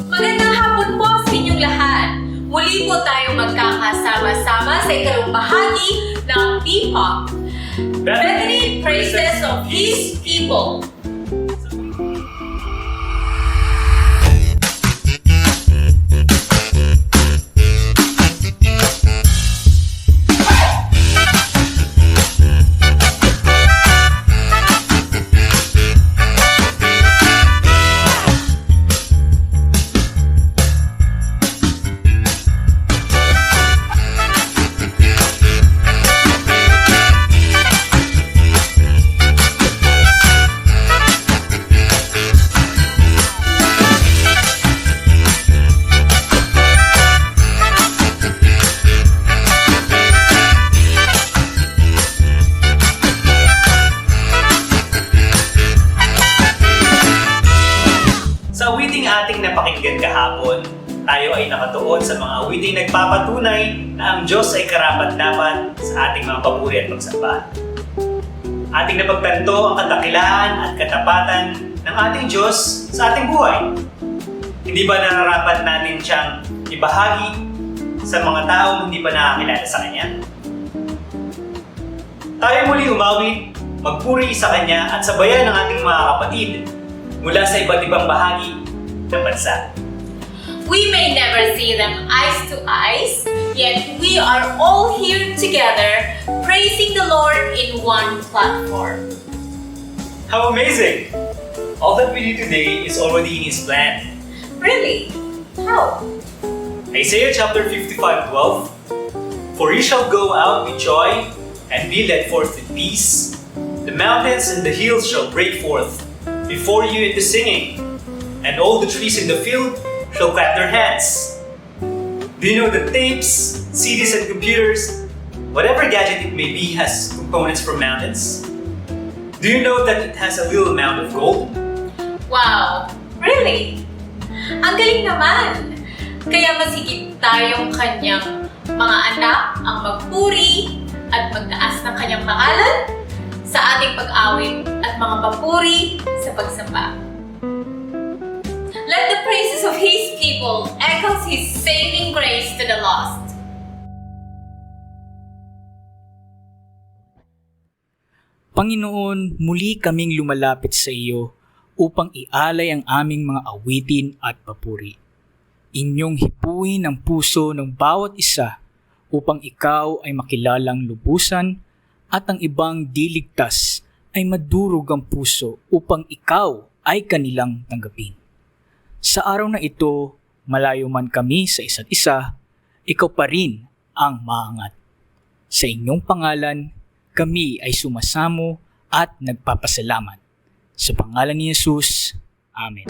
Magandang hapon po sa inyong lahat. Muli po tayong magkakasama-sama sa ikalawang bahagi ng BPOP, Bethany Praises of His People. Sa awiting ating napakinggan kahapon, tayo ay nakatuon sa mga awiting nagpapatunay na ang Diyos ay karapat-dapat sa ating mga papuri at pagsamba. Ating napagtanto ang kadakilaan at katapatan ng ating Diyos sa ating buhay. Hindi ba nararapat natin siyang ibahagi sa mga taong hindi pa nakakilala sa Kanya? Tayo muli umawit, magpuri sa Kanya at sabayan ng ating mga kapatid mula sa iba't ibang bahagi ng bansa. We may never see them eyes to eyes, yet we are all here together praising the Lord in one platform. How amazing! All that we do today is already in His plan. Really? How? Isaiah chapter 55:12, "For you shall go out with joy and be led forth with peace. The mountains and the hills shall break forth before you into singing, and all the trees in the field shall clap their hands." Do you know that tapes, CDs, and computers, whatever gadget it may be, has components from mountains? Do you know that it has a little amount of gold? Wow! Really? Ang galing naman! Kaya masigit tayong kanyang mga anak ang magpuri at magtaas ng kanyang pangalan sa ating pag-awit at mga papuri sa pagsamba. Let the praises of His people echo His saving grace to the lost. Panginoon, muli kaming lumalapit sa iyo upang ialay ang aming mga awitin at papuri. Inyong hipuin ang puso ng bawat isa upang ikaw ay makilalang lubusan at ang ibang diligtas ay madurog ang puso upang ikaw ay kanilang tanggapin. Sa araw na ito, malayo man kami sa isa't isa, ikaw pa rin ang maangat. Sa inyong pangalan, kami ay sumasamo at nagpapasalamat. Sa pangalan ni Jesus, Amen.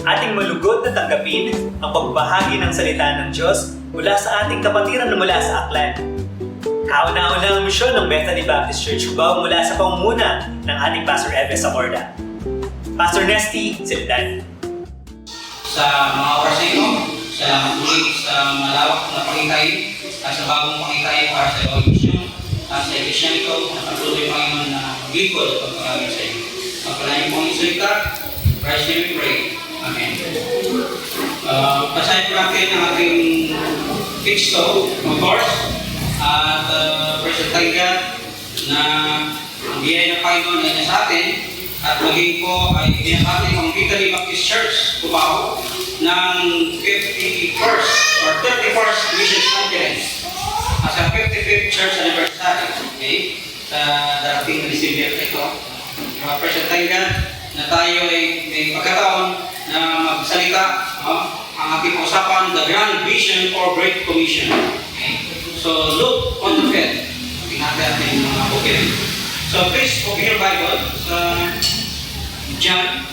Ating malugod na tanggapin ang pagbahagi ng salita ng Diyos mula sa ating kapatiran na mula sa Aklan. Kauna-una ang misyon ng Bethany Baptist Church Cubao mula sa pangunguna ng ating Pastor Eves Acorda. Pastor Nesty Sildan. Sa mga oras na ito, salamat muli sa malawak na pakitay at sa bagong pakitay para sa iyong misyon at sa iglesia nito na patuloy Panginoon na maglingkod at pagpagamit sa iyo. Magpalain po ang isulita. Christ name we pray. Amen. Basahin po natin ang ating texto, of course, at presentahin ka na ang biyaya ng Panginoon ay nasa atin at maging po ay binabati ang Bethany Baptist Church Cubao ng 51st or 31st Mission Conference at sa 55th Church Anniversary, okay? Sa darating na December ito. Presentahin ka na tayo ay may pagkataon na magsalita ang ating usapan, the Grand Vision or Great Commission. Okay? So, look on the field. Tingnan natin mga bukid. So, please open your Bible sa John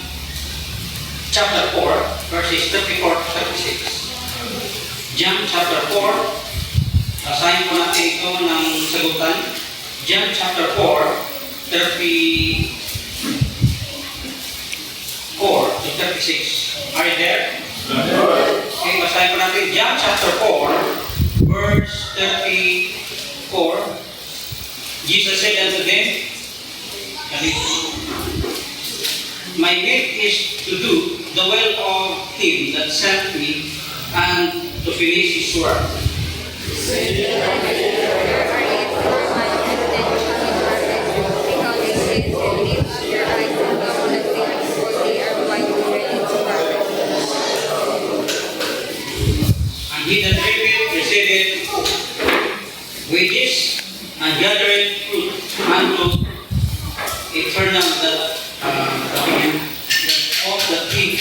chapter 4, verses 34 to 36. John chapter 4, basahin po natin ito ng sagutan. John chapter 4, 34 to 36. Are you there? Okay, basahin po natin John chapter 4, verse 34. Jesus said unto them, My gift is to do the will of him that sent me and to finish his work. And he that reapeth receiveth wages and gathereth fruit unto eternal that of the king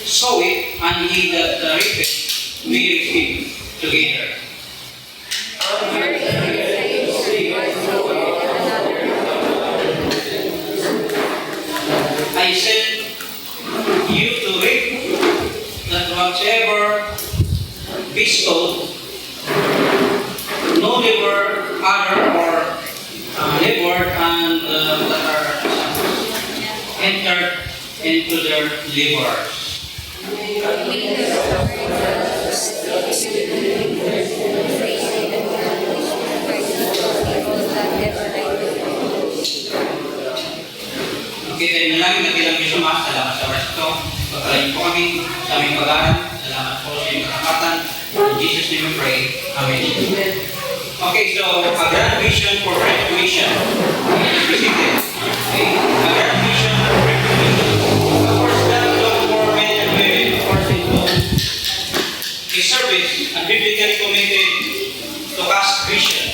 sow it, and he that reapeth may receive together. I send you to reap that whatever bestowed, no labor other or labored and that are entered into their labors. Okay, tayo nalangin na bilang Bisumas. Salamat sa oras ito. Pagkalayin po kami sa aming pag-aaral. Salamat po sa iyong kakapatan. In Jesus' name we pray. Amen. Okay, so a grand vision for Great Commission. Okay, a grand vision for Great Commission. Of course, that goes for men and women, of course, into a service and biblically committed to cast vision,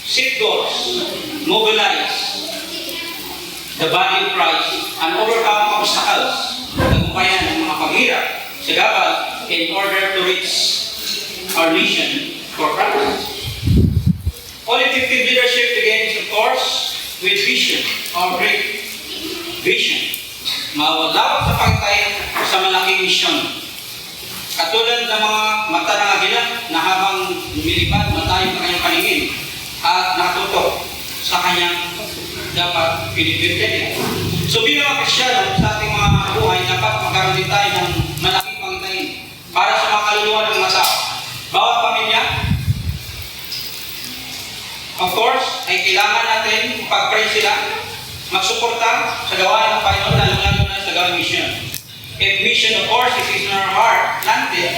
set goals, mobilize the body of Christ, and overcome obstacles, tagumpayan ng mga paghirap sa gabal in order to reach our mission for Christ. All effective leadership begins, of course, with vision, or great vision. Mawalawak sa pagtayo sa malaking misyon. Katulad ng mga mata ng agila na habang lumilipad, matayo ang kanyang paningin at nakatutok sa kanyang dapat pinipintin. So bilang mga Kristyano sa ating mga buhay, dapat magkaroon din tayo ng malaking pangitain para sa mga kaluluwa ng mga tao. Bawat pamilya, of course, ay kailangan natin pag-pray sila, magsuporta sa gawain ng Panginoon, lalo-lalo na sa gawing mission. If mission, of course, is in our heart, planted,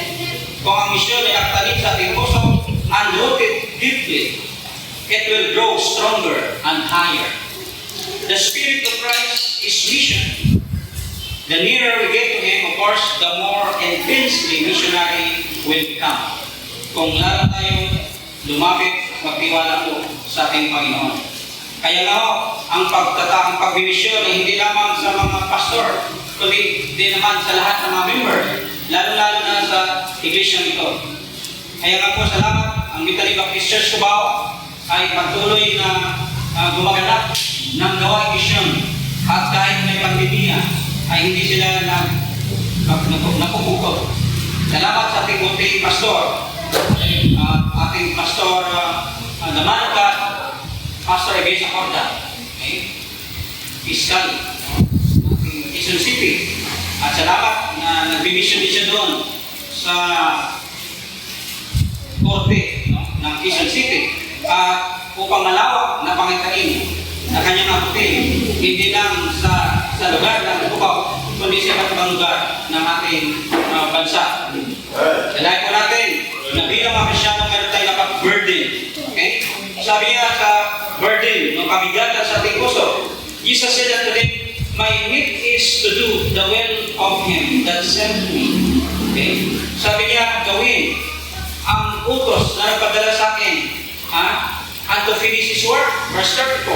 kung ang mission ay aktanin sa ating puso, and rooted deeply, it will grow stronger and higher. The Spirit of Christ is mission. The nearer we get to Him, of course, the more intensely missionary will become. Kung lalo tayo lumapit, magtiwala po sa ating Panginoon. Kaya nga ang pagtataang pagbimisyon ay hindi lamang sa mga pastor, kundi din naman sa lahat ng mga members, lalo-lalo na sa iglesia ito. Kaya nga po salamat, ang Vitali Baptist Church Cubao ay patuloy na gumaganap ng gawaing misyon, at kahit may pandemya ay hindi sila napupukot. Salamat sa ating munting pastor, ating pastor Damanuka, Pastor Ebesa Corda, Fiscal, ating Quezon City. At salamat na nagbimisyon din siya doon sa korte ng Quezon City upang malawak na pangitain na kanyang abutin, hindi lang sa lugar ng Cubao, kundi sa iba't ibang lugar ng ating bansa. Dalayan po natin na bilang mga Kristyano meron tayo nakap-burden. Okay? Sabi niya sa burden, ng kabigatan sa ating puso, Jesus said unto them, my need is to do the will of Him that sent me. Okay? Sabi niya, gawin ang utos na nagpadala sa akin, and to finish His work, verse 34.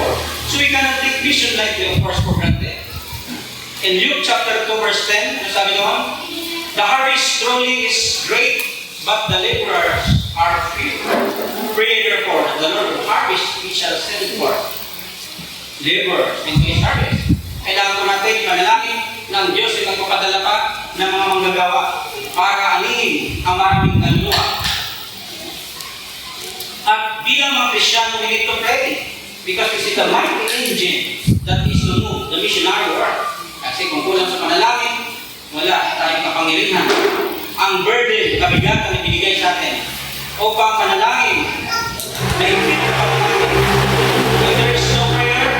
So we cannot take vision lightly, of course, for granted. In Luke chapter 2, verse 10, ano sabi doon? The harvest truly is great, but the laborers are few. Pray therefore, the Lord of harvest, He shall send forth laborers into His harvest. Kailangan po natin manalangin ng Diyos ay magpapadala pa ng mga manggagawa para anihin ang maraming kaluluwa. At bilang mga Kristyano, we need to pray because this is the mighty engine that is to move the missionary work. Kasi kung kulang sa panalangin, wala tayong kapangyarihan. Ang burden, kabigatan na binigay sa atin upang manalangin na hindi na panalangin. If there is no prayer,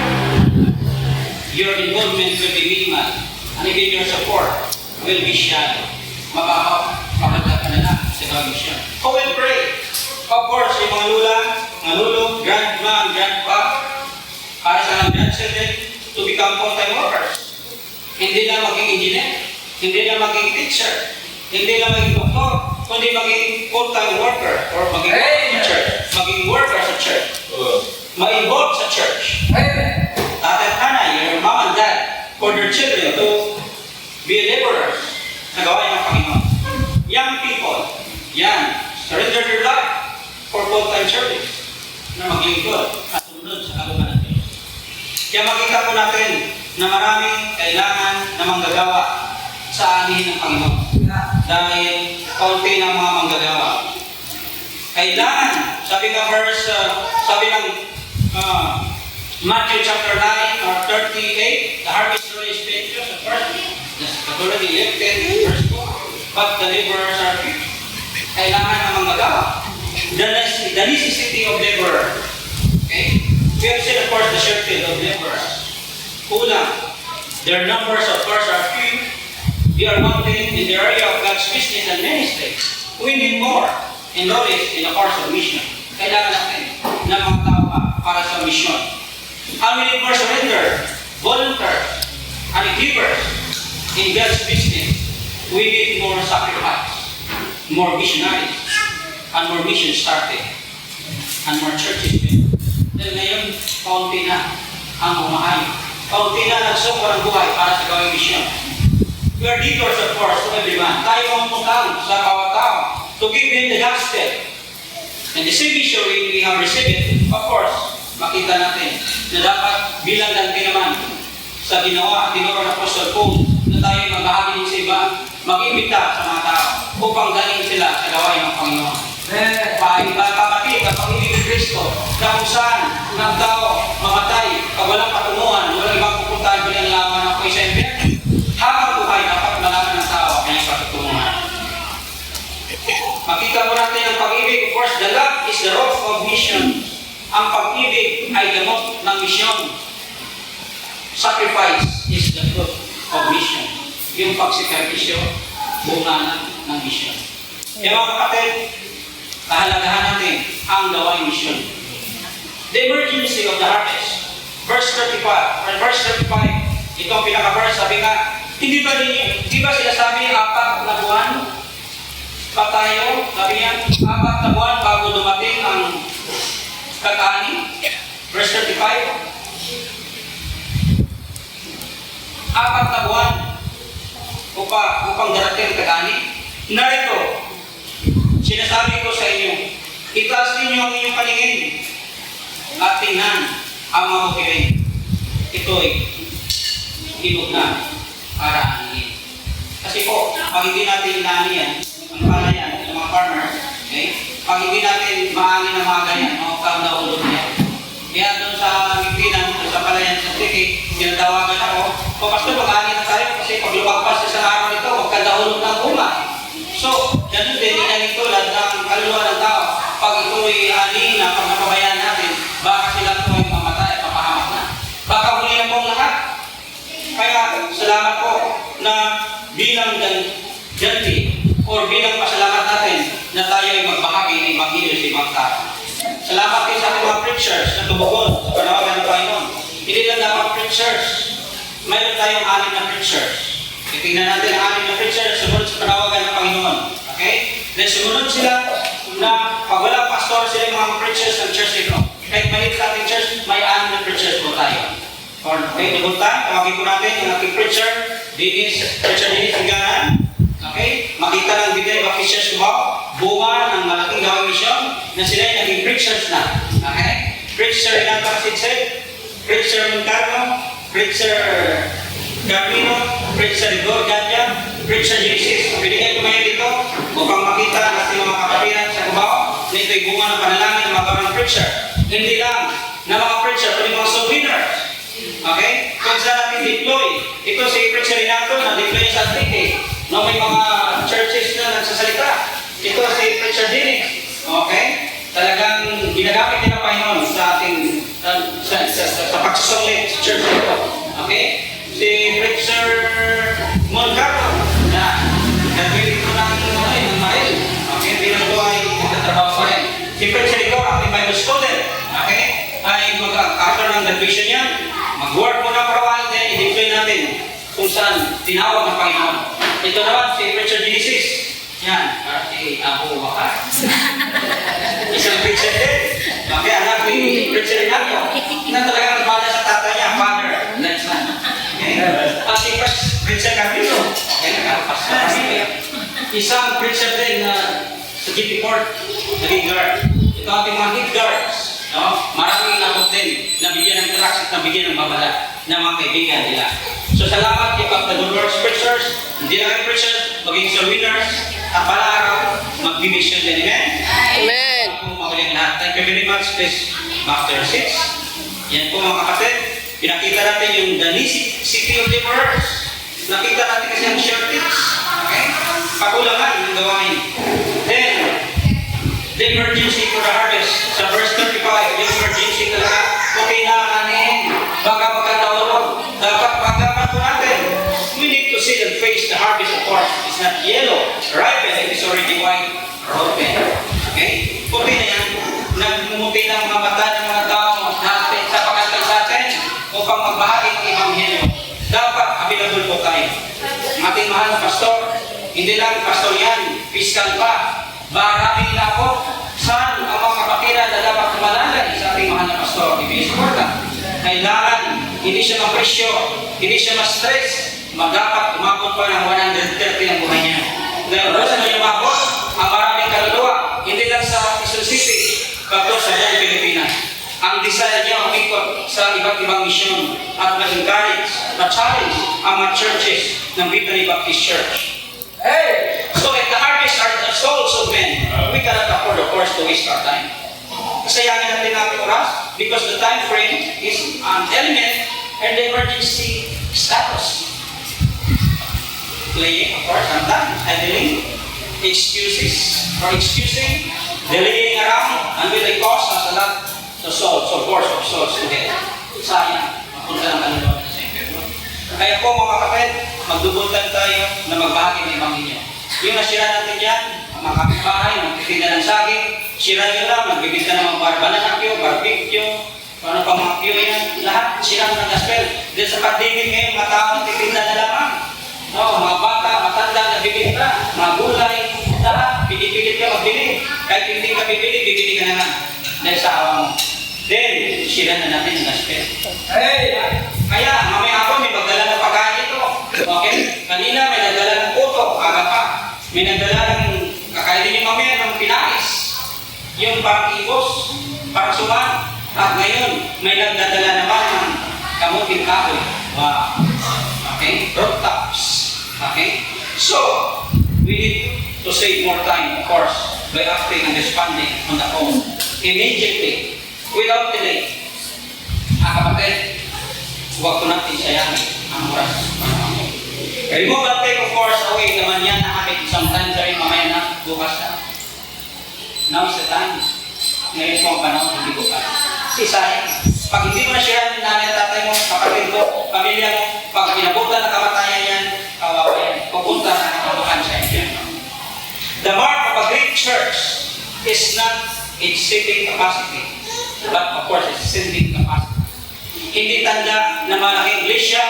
your involvement will be minimal. And even your support will be shallow. Mapapaganda ka na lang sa gawing mission. Who will pray? Of course, yung mga lula, mga lolo, grandma, and grandpa, para sa mga grandchildren to become full-time workers. Hindi na maging engineer, hindi na maging teacher, hindi na maging doktor, kundi maging full-time worker or maging teacher, maging worker sa church, ma-involve sa church. Tatay at nanay, your mom and dad, for their children to be laborers sa gawain ng Panginoon. Young people, yan, surrender their life for full-time service na maglingkod at sumunod sa kalooban ng Diyos. Kaya makita po natin na maraming kailangan na manggagawa sa anihin ng Panginoon. Dahil kaunti ng mga manggagawa. Kailangan, sabi ng Matthew chapter 9 or 38, the harvest is plenteous at first, the already elected, verse 2, but the laborers are few. Kailangan na manggagawa. The necessity of laborer. Okay? We have seen, of course, the shortage of laborers. Kulang. Their numbers, of course, are few. They are mounting in the area of God's business and ministry. We need more in knowledge in the course of mission. Kailangan natin na mga tao para sa mission. And we need more surrender, volunteers, and givers in God's business. We need more sacrifice, more missionaries, and more mission started, and more churches. Dahil ngayon, kaunti na ang umahay. Kaunti na nagsukor ang buhay para sa gawing mission. We are leaders, of course, to everyone. Tayo ang tumutang sa bawat tao to give him the gospel. And the same mission we have received it, of course, makita natin na dapat bilang ganti naman sa ginawa, tinuro ng Apostol Paul, na tayo maghahagi sa iba, mag-imbita sa mga tao upang galing sila sa gawain ng Panginoon. Kapatid, ang pag-ibig ni Kristo, na kung saan ng tao mamatay, pag walang patunguhan, walang ibang pupuntahan ko ng laman ng isa impyerno. Habang buhay, dapat malaman ng tao ang kanyang patutunguhan. Makita mo natin ang pag-ibig. Of course, the love is the root of mission. Ang pag-ibig ay gamot ng misyon. Sacrifice is the fruit of mission. Yung pagsakripisyo, bunga ng mission. Kaya mga kapatid, kahalagahan natin ang gawain mission. The emergency of the harvest. Verse 35. Itong pinaka-verse, sabi nga, di ba sinasabi 4 na buwan pa tayo? Sabi niya, 4 na buwan bago dumating ang kakanin. Verse 35. 4 na buwan upang darating ang kakanin. Narito, sinasabi ko sa inyo, itaas ninyo ang inyong paningin at tingnan ang mga bukirin. Ito'y hinog na para anihin. Kasi po, pag hindi natin inaani yan, ang palayan ng mga farmers, okay? Pag hindi natin maangin ang mga ganyan, makakang naulog niya. Kaya doon sa Migdinan, sa palayan sa Tiki, tinatawagan ako, Pastor, mag-aani na tayo kasi pag lumagpas sa araw nito, magkadahulog ng bunga. So, ganun din, inanito lahat ng kaluluwa ng tao. Pag ito'y ani na pag napabayaan natin, baka sila ito ay mamatay, papahamak na. Baka muli na pong lahat. Kaya, salamat po na bilang ganti o bilang pasalamat natin na tayo ay magbahagi ng Ebanghelyo sa ibang tao. Salamat din sa ating mga preachers na tumugon sa panawagan ng Panginoon. Hindi lang dapat preachers. Mayroon tayong 6 na preachers. Tingnan natin ang 6 na preachers sumunod sa panawagan ng Panginoon. Okay? Then sumunod sila na pag walang pastor, sila yung mga preachers ng church nito. Kahit maliit sa ating church, may 6 na preachers po tayo. Okay, tibuntan, tawagin po natin yung ating preacher Dennis Higanan. Okay? Makita ng bigay ba preachers ko ba? Bunga ng malaking gawing misyon na sila ay naging preachers na. Okay? Preacher Renato Sidset, Preacher Montalvo, Preacher Carmino, Preacher Igor Gadya, Preacher Jesus. Binigay ko ngayon dito upang makita ang ating mga kapatiran sa Cubao na ito'y bunga ng panalangin ng mga gawing preacher. Hindi lang na mga preacher, kundi mga soul winners. Okay? Kung saan natin deploy, ito si Preacher Renato na deploy sa Tiki. No, may mga churches na nagsasalita. Ito si Preacher Dennis. Okay? Talagang ginagamit din ng Panginoon sa ating sa pagsusunglit sa church nito. Okay? Moncarlo na graduate ko ng Mael. Okay, bilang ko ay nagtatrabaho pa rin. Si Preacher Igor, aking Bible student, okay, ay after ng graduation niya, mag-work muna para a while, then i-deploy natin kung saan tinawag ng Panginoon. Ito naman si Preacher Genesis. Yan, ako baka. Isang preacher din. Okay, anak ni Preacher Ignacio na talagang nagmana sa tatay niya, father, that son. Okay? At si Preacher Carlito, isang preacher din na sa GP Court, naging guard. Ito ating mga hit guards. No? Maraming inabot din, nabigyan ng tracks at nabigyan ng babala ng mga kaibigan nila. So salamat kay Papa Dolores Preachers, hindi na kayo preachers, maging soul winners, at pala araw, mag-mission din. Amen? Amen. Ako magaling lahat. Thank you very much. Please, back to your seats. Yan po mga kapatid. Pinakita natin yung Danisi City of Laborers. Nakita natin kasi ang shortage. Okay? Pakulangan ng gawain. Then, the emergency for the harvest. Sa verse 35, yung emergency talaga, okay na kanin. Baka magkatawalog. Dapat pagdapat po natin. We need to see and face the harvest, of course. It's not yellow, ripen, it is already white, open. Okay? Puti na yan. Nagmumuti ng mga mata ng mga tao natin sa pagkakal sa atin upang magbahagi ng Ebanghelyo. Dapat available po tayo. Ating mahal na pastor, hindi lang pastor yan, fiscal pa. Maraming na po, saan ang mga kapatiran na dapat kumalalay sa ating mahal na pastor? Ibig important. Kailangan, hindi siya mapresyo, hindi siya ma-stress, dapat umabot pa ng 130 ang buhay niya. Dahil gusto niya umabot ang maraming kaluluwa, hindi lang sa Quezon City, kapag sa buong Pilipinas. Ang desire niya umikot sa iba't ibang misyon at ma-encourage, ma-challenge ang mga churches ng Victory Baptist Church. Hey! So if the harvest are the souls of men, we cannot afford, of course, to waste our time. Kasayangin natin natin oras because the time frame is an element and the emergency status. Playing, of course, sometimes, idling, excuses, or excusing, delaying around, and will they cost us a lot of souls, of course, of souls to get. Sayang, mapunta ng kaluluwa sa impyerno. Kaya po mga kapatid, magdubutan tayo na magbahagi ng Ebanghelyo. Yung nasira natin dyan, mga kapitbahay, magtitinda ng saging, sira nyo lang, nagbibigta ng mga bananakyo, barbecue, ano pa mga pyo yan, lahat sira ng gospel. Dahil sa pandemic ngayon, mga tao nagtitinda na lamang. No, mga bata, matanda, nagbibigta, mga gulay, lahat, pilit-pilit ka magbili. Kahit hindi ka bibili, bibili ka na lang. Dahil sa awa mo. Then, sira na natin ang gospel. Hey! Kaya, mamaya ako, may magdala ng pagkain ito. Okay? Kanina, may nagdala ng puto, aga pa. May nagdala ng kakainin niyo mamaya ng pinais. Yung parang ibos, parang suman. At ngayon, may nagdadala naman ng kamuting kahoy. Wow. Okay? Rock tops. Okay? So, we need to save more time, of course, by acting and responding on the phone. Immediately, without delay. Kapatid, huwag ko natin sayangin ang oras. Remove and take, of course, away naman yan na habit. Sometimes rin mamaya na, bukas na. Now is the time. Ngayon po ang panahon, hindi bukas. Kasi sayang. Pag hindi mo na siya, nanay, tatay mo, kapatid mo, pamilya mo, pag pinabutan na kamatayan yan, kawawa yan. Pupunta na nakamakan sa inyo. The mark of a great church is not its seating capacity, but of course its sending capacity. Hindi tanda na malaking iglesia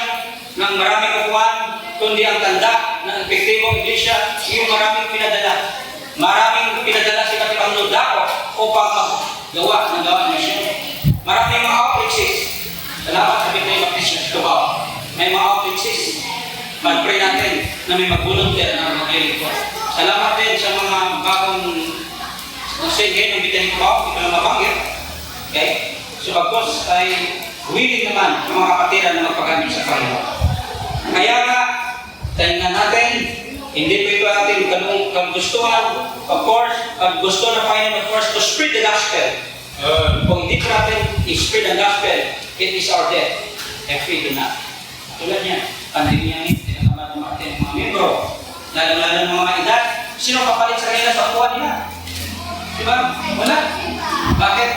ng maraming upuan, kundi ang tanda ng epektibong iglesia, yung maraming pinadala. Maraming pinadala si Patibang Lodako upang magawa ng gawa ng misyon. Maraming mga outreaches. Salamat sa Victory Baptist Church Cubao. May mga outreaches. Mag-pray natin na may mag-volunteer na mag-lilingkod. Salamat din sa mga bagong sige ng Victory Cubao, ito na mabanggit. Okay? So pagkos ay willing naman ang mga kapatiran na magpagamit sa Panginoon. Kaya nga, tingnan natin, hindi po ito ating kagustuhan, of course, at gusto na Panginoon, of course, to spread the gospel. Kung hindi po natin i-spread ang gospel, it is our death. If we do not. Tulad niya, pandemya ngayon, tinakamad ng mga membro, lalo-lalo ng mga edad, sino papalit sa kanila sa upuan nila? Diba? Wala. Bakit?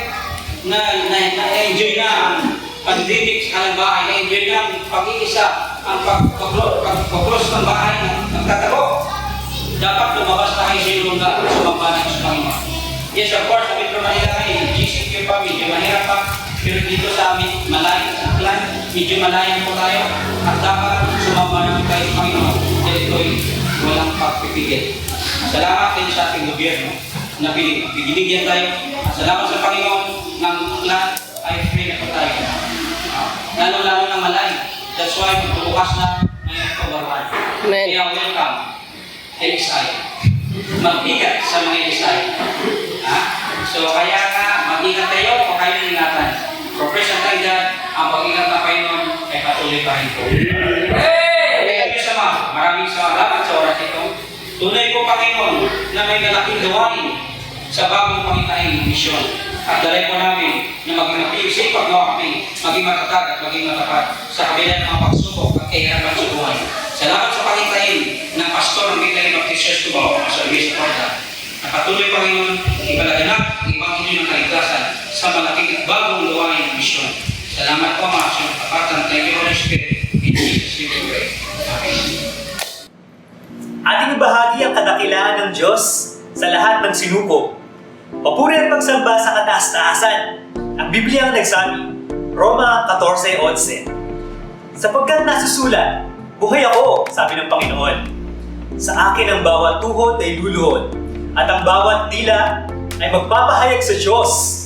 Na-enjoy na ang pandemic sa kalang bahay, na-enjoy na ang pag-iisa ang pagkaklos ng bahay ng nagtatago. Dapat lumabas tayo sa iyong lugar sa pagbalang sa Panginoon. Yes, of course, sa Metro Manila ay GCQ pa, medyo mahirap pa. Pero dito sa amin, malayo sa Aklan, medyo malayo po tayo. At dapat sumama tayo sa Panginoon. Dahil ito'y walang pagpipigil. Salamat din sa ating gobyerno na binigyan tayo. Salamat sa Panginoon ng Aklan ay free na po tayo. Lalo-lalo na malayo. That's why magbubukas na ngayon kabarwan. Kaya welcome, LSI. Mag-ingat sa mga LSI. So kaya nga, mag-ingat tayo o kayo ingatan. Professor Tangga, ang pag-ingat na Panginoon ay patuloy pa rin po. Kaya nyo sama, maraming salamat sa oras ito. Tunay po Panginoon na may malaking gawain sa bagong Panginoon misyon. At dalay po namin na maging mapiyusip paggawa kami, maging matatag at maging matapat sa kabila ng mga pagsubok at kahirapan sa buhay. Salamat sa pakintayin ng pastor ng Bigay Baptist Church Cubao, Pastor Luis Porta. Na patuloy Panginoon, ipalaganap ang Ebanghelyo ng Kaligtasan sa malaking at bagong gawain ng misyon. Salamat po mga sinatapatan. Thank you Holy Spirit. In Jesus' name we pray. Amen. Ating ibahagi ang kadakilaan ng Diyos sa lahat ng sinuko. Papuri at pagsamba sa kataas-taasan. Ang Biblia ang nagsabi, Roma 14:11. Sapagkat nasusulat, buhay ako, sabi ng Panginoon. Sa akin ang bawat tuhod ay luluhod, at ang bawat dila ay magpapahayag sa Diyos.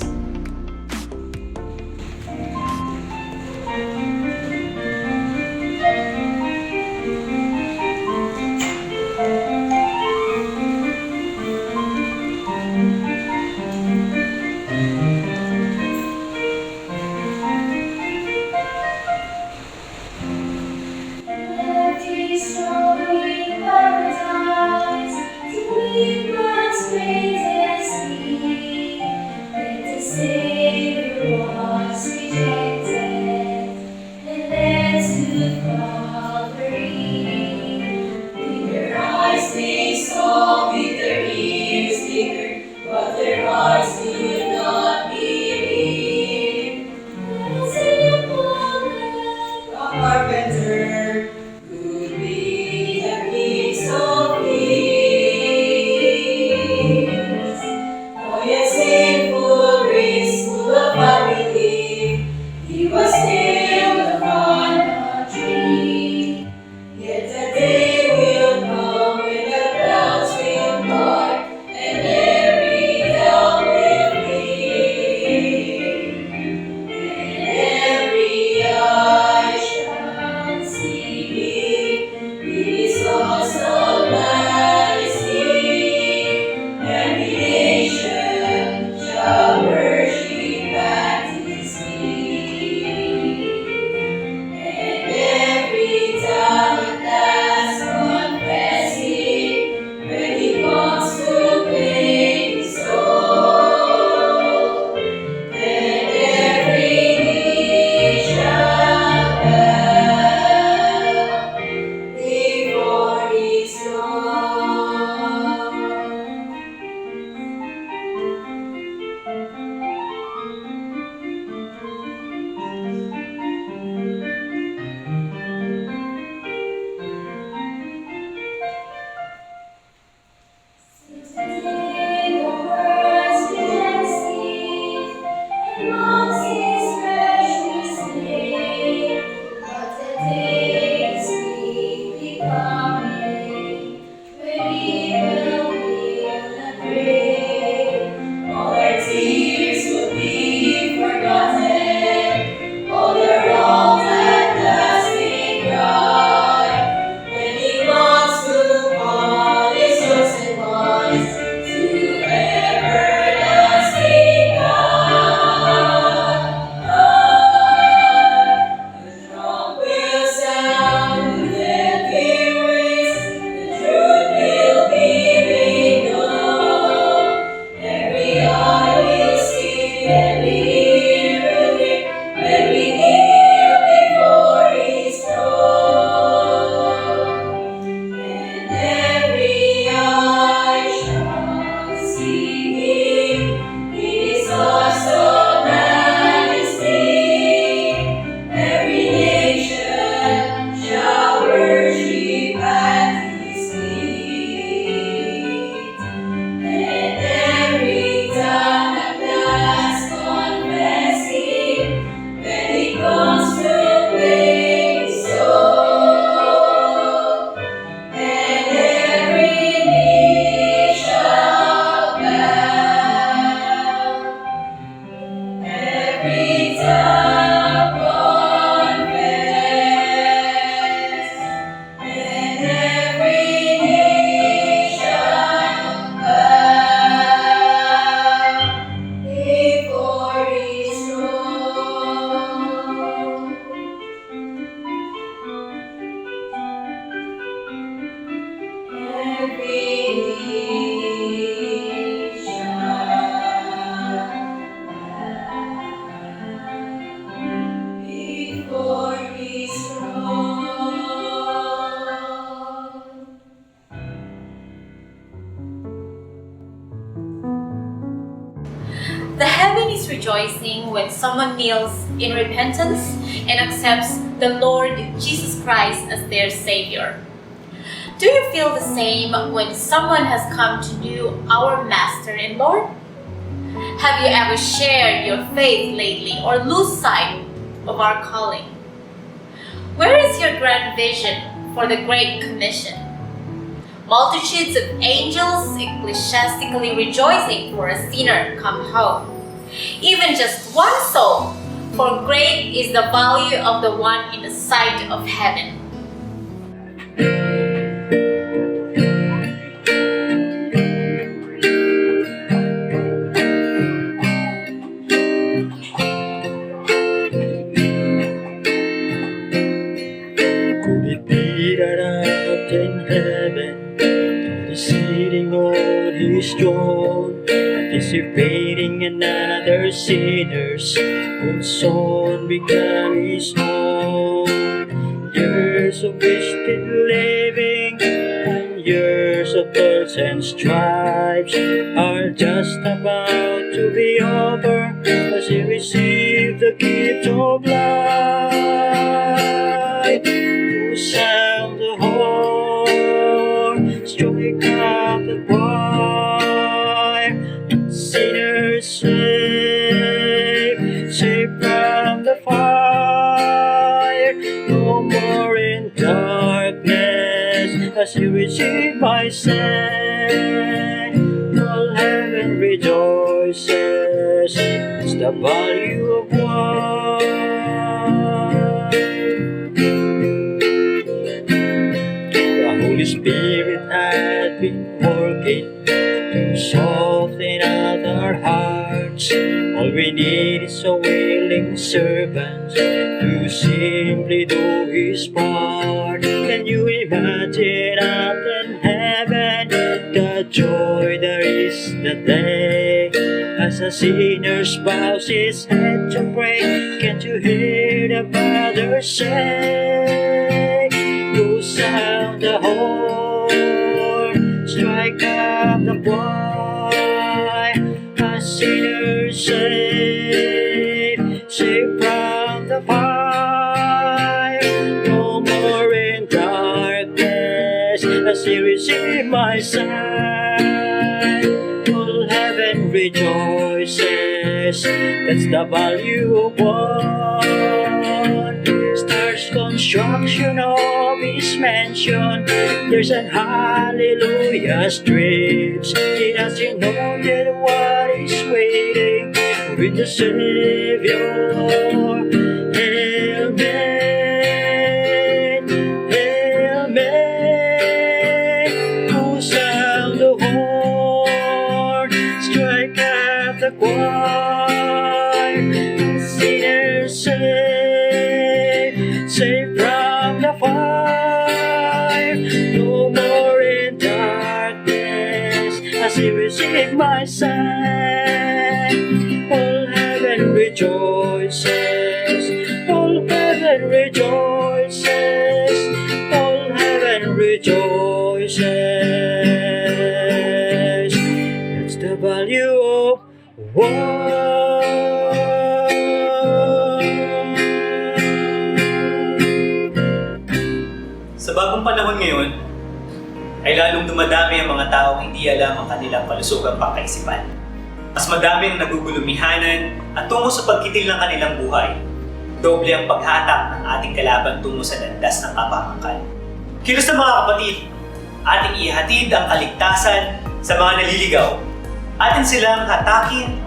Paradise, to meet God's greatest need. rejoicing when someone kneels in repentance and accepts the Lord Jesus Christ as their Savior? Do you feel the same when someone has come to know our Master and Lord? Have you ever shared your faith lately or lose sight of our calling? Where is your grand vision for the Great Commission? Multitudes of angels ecclesiastically rejoicing for a sinner come home. Even just one soul, for great is the value of the one in the sight of heaven. Could it be that up in heaven, sitting on his throne, anticipating another sinner's will soon become his own? Years of wasted living and years of toils and stripes are just about to be over as he receives the gift of life. To sound the horn, strike up the choir, sinners saved from the fire, no more in darkness as you receive my sin. All heaven rejoices, it's the value of one. The Holy Spirit had been working to soften out our hearts. All we need is a willing servant to simply do his part. Can you imagine up in heaven the joy there is that day as a sinner bows his head to pray? Can't you hear the Father say, go sound the horn, strike up the choir, a sinner saved from the fire, no more in darkness as he received my sign. All heaven rejoices, that's the value of one. Starts construction of his mansion, there's an hallelujah streets. He doesn't know yet what is waiting with the Savior. Hail Mary, Hail Mary, who sound the horn, strike up the choir, sinners saved from the fire, no more in darkness as he received my sign. All heaven rejoices, all heaven rejoices, all heaven rejoices. That's the value of one. Sa bagong panahon ngayon, ay lalong dumadami ang mga taong hindi alam ang kanilang kalusugang pangkaisipan. Mas madami ang nagugulumihanan at tungo sa pagkitil ng kanilang buhay. Doble ang paghatak ng ating kalaban tungo sa landas ng kapahamakan. Kilos na mga kapatid, ating ihatid ang kaligtasan sa mga naliligaw. Atin silang hatakin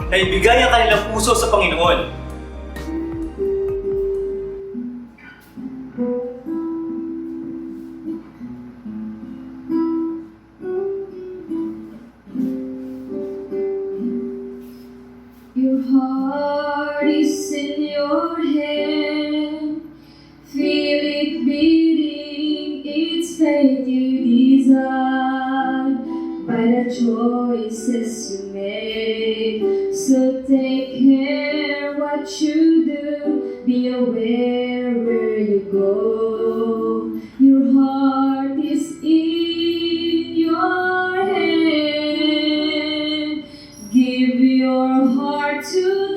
na ibigay ang kanilang puso sa Panginoon. Your heart is in your hand, feel it beating, it's faith you desire by the choices you made. So take care what you do, be aware where you go. Your heart is in your hand, give your heart to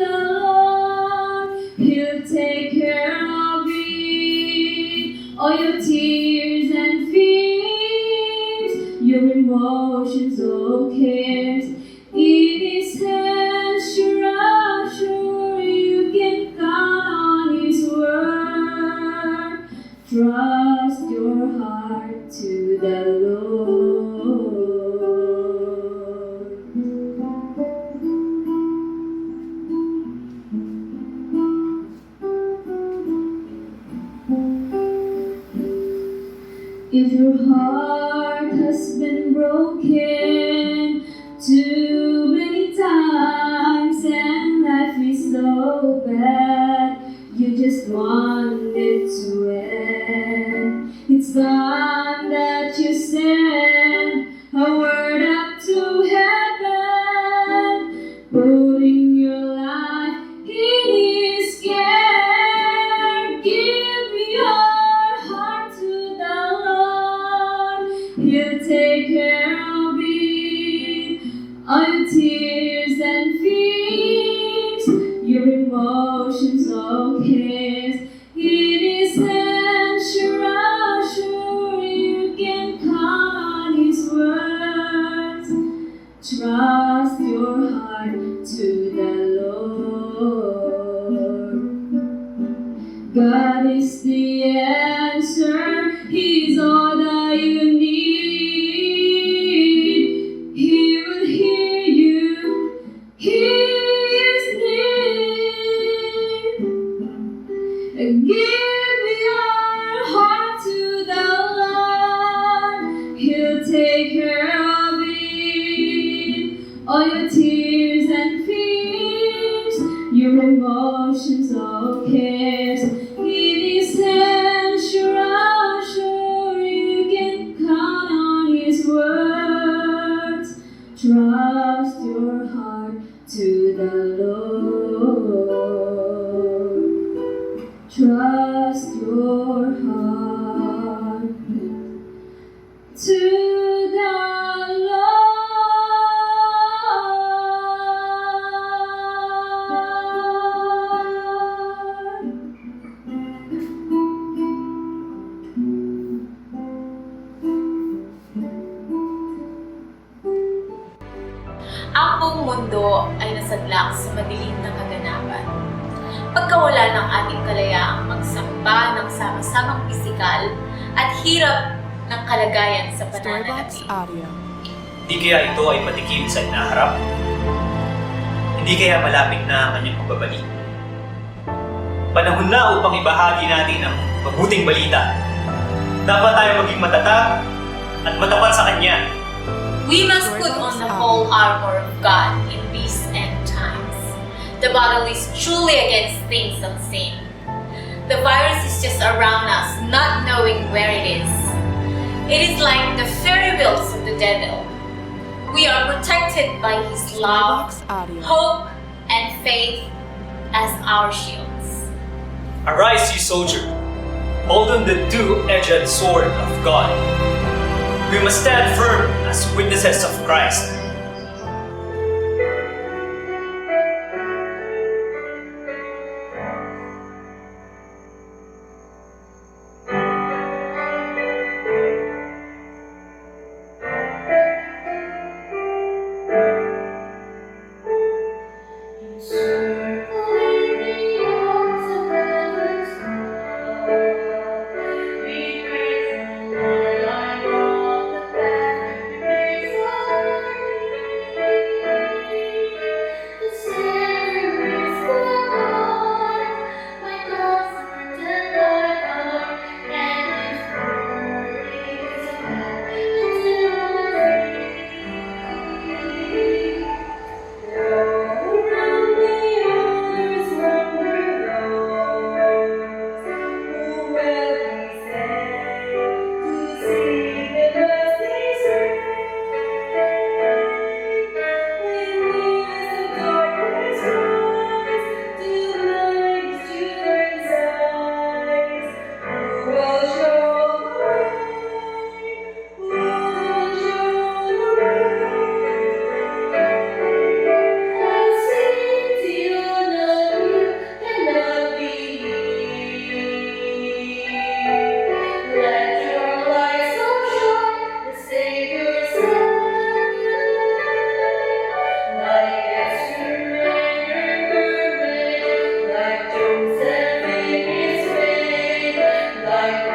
Trust your heart to the Lord. If your heart has been broken too many times and life is so bad, you just want it to end. It's time that you send a word up to heaven, putting your life in His care. Give your heart to the Lord, He'll take care of it. All your tears and fears, your emotions, all cares, in His hands, sure you can count on His words. Trust your heart to the Lord. God is the answer, He's all that you need. He will hear you, He is near. Give your heart to the Lord, He'll take care of it. All your tears and fears, your emotions, all cares, in His hands, sure you can count on His words. Trust your heart to the Lord. Trust your heart to the Lord. Ang buong mundo ay nasadlak sa madilim na kaganapan. Pagkawala ng ating kalayaang magsamba ng sama-samang pisikal at hirap ng kalagayan sa pananalapi. Hindi kaya ito ay patikim sa inaharap? Hindi kaya malapit na ang kanyang pagbabalik? Panahon na upang ibahagi natin ang mabuting balita. Dapat tayo maging matatag at matapat sa Kanya. We must put on the whole armor of God in these end times. The battle is truly against things unseen. The virus is just around us, not knowing where it is. It is like the fairy wheels of the devil. We are protected by His love, hope, and faith as our shields. Arise, you soldier! Hold on the two-edged sword of God. We must stand firm as witnesses of Christ. Like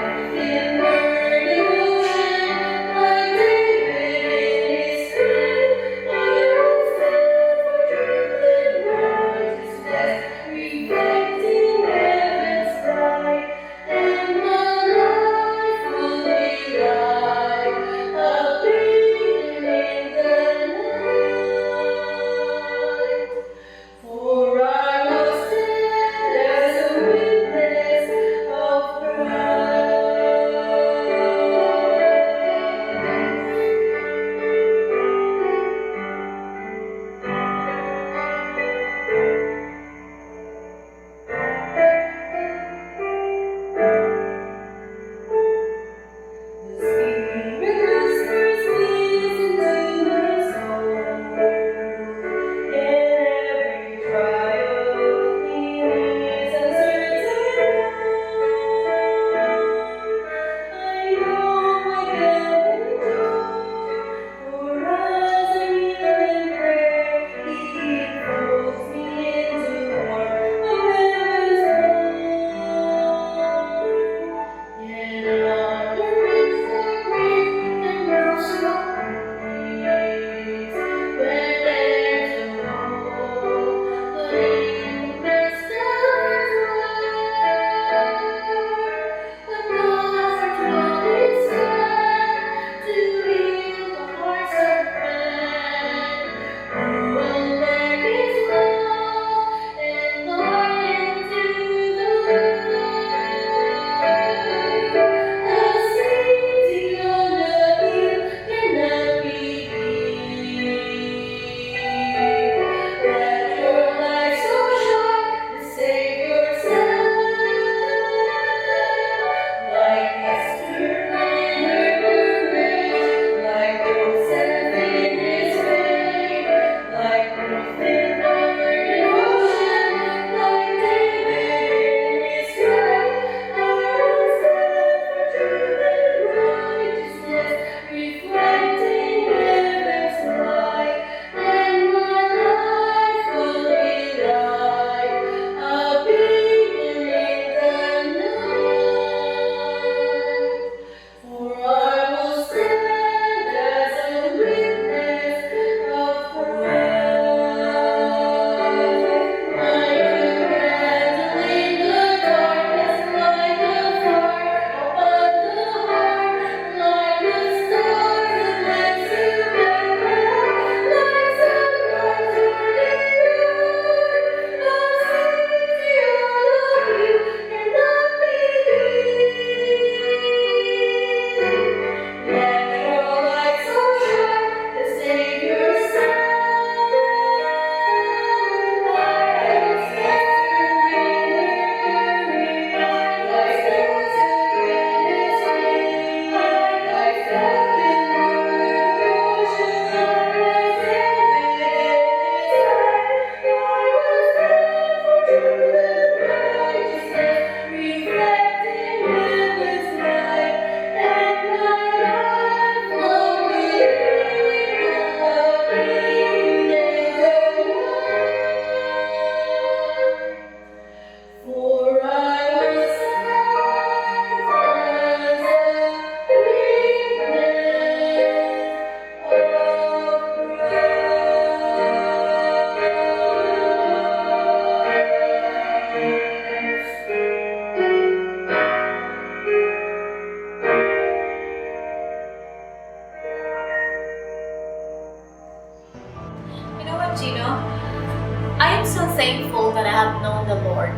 have known the Lord.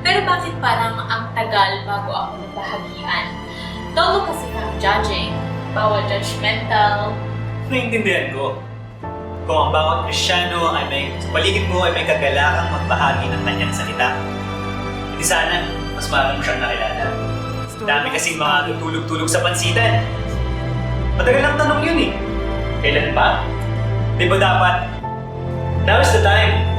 Pero bakit parang ang tagal bago ako nabahagian? Don't look as if I'm judging. Bawal judgmental. Naiintindihan ko. Kung ang bawat Kristyano ay sa paligid mo ay may kagalakang magbahagi ng kanyang salita, hindi sana mas marami mo siyang nakilala. Dami kasing mga tutulog-tulog sa pansitan. Matagal lang tanong yun eh. Kailan pa? Di ba dapat? Now is the time.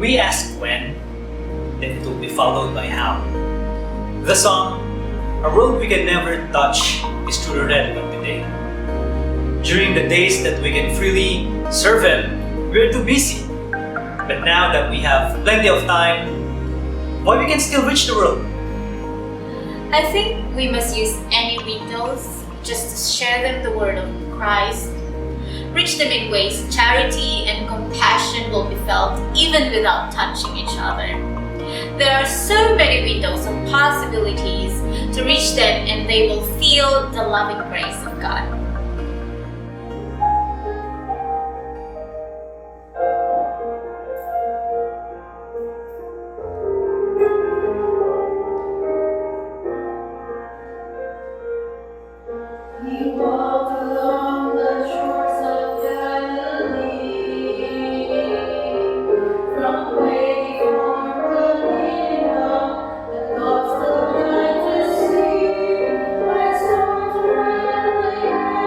We ask when, then it will be followed by how. The song, A Road We Can Never Touch, is truly relevant today. During the days that we can freely serve Him, we're too busy. But now that we have plenty of time, why we can still reach the world? I think we must use any windows just to share them the word of Christ. Reach them in ways charity and compassion will be felt even without touching each other. There are so many windows of possibilities to reach them and they will feel the loving grace of God. He walked along the shores of Galilee, from where he formed the kingdom that caused the blind to see, by storms rattling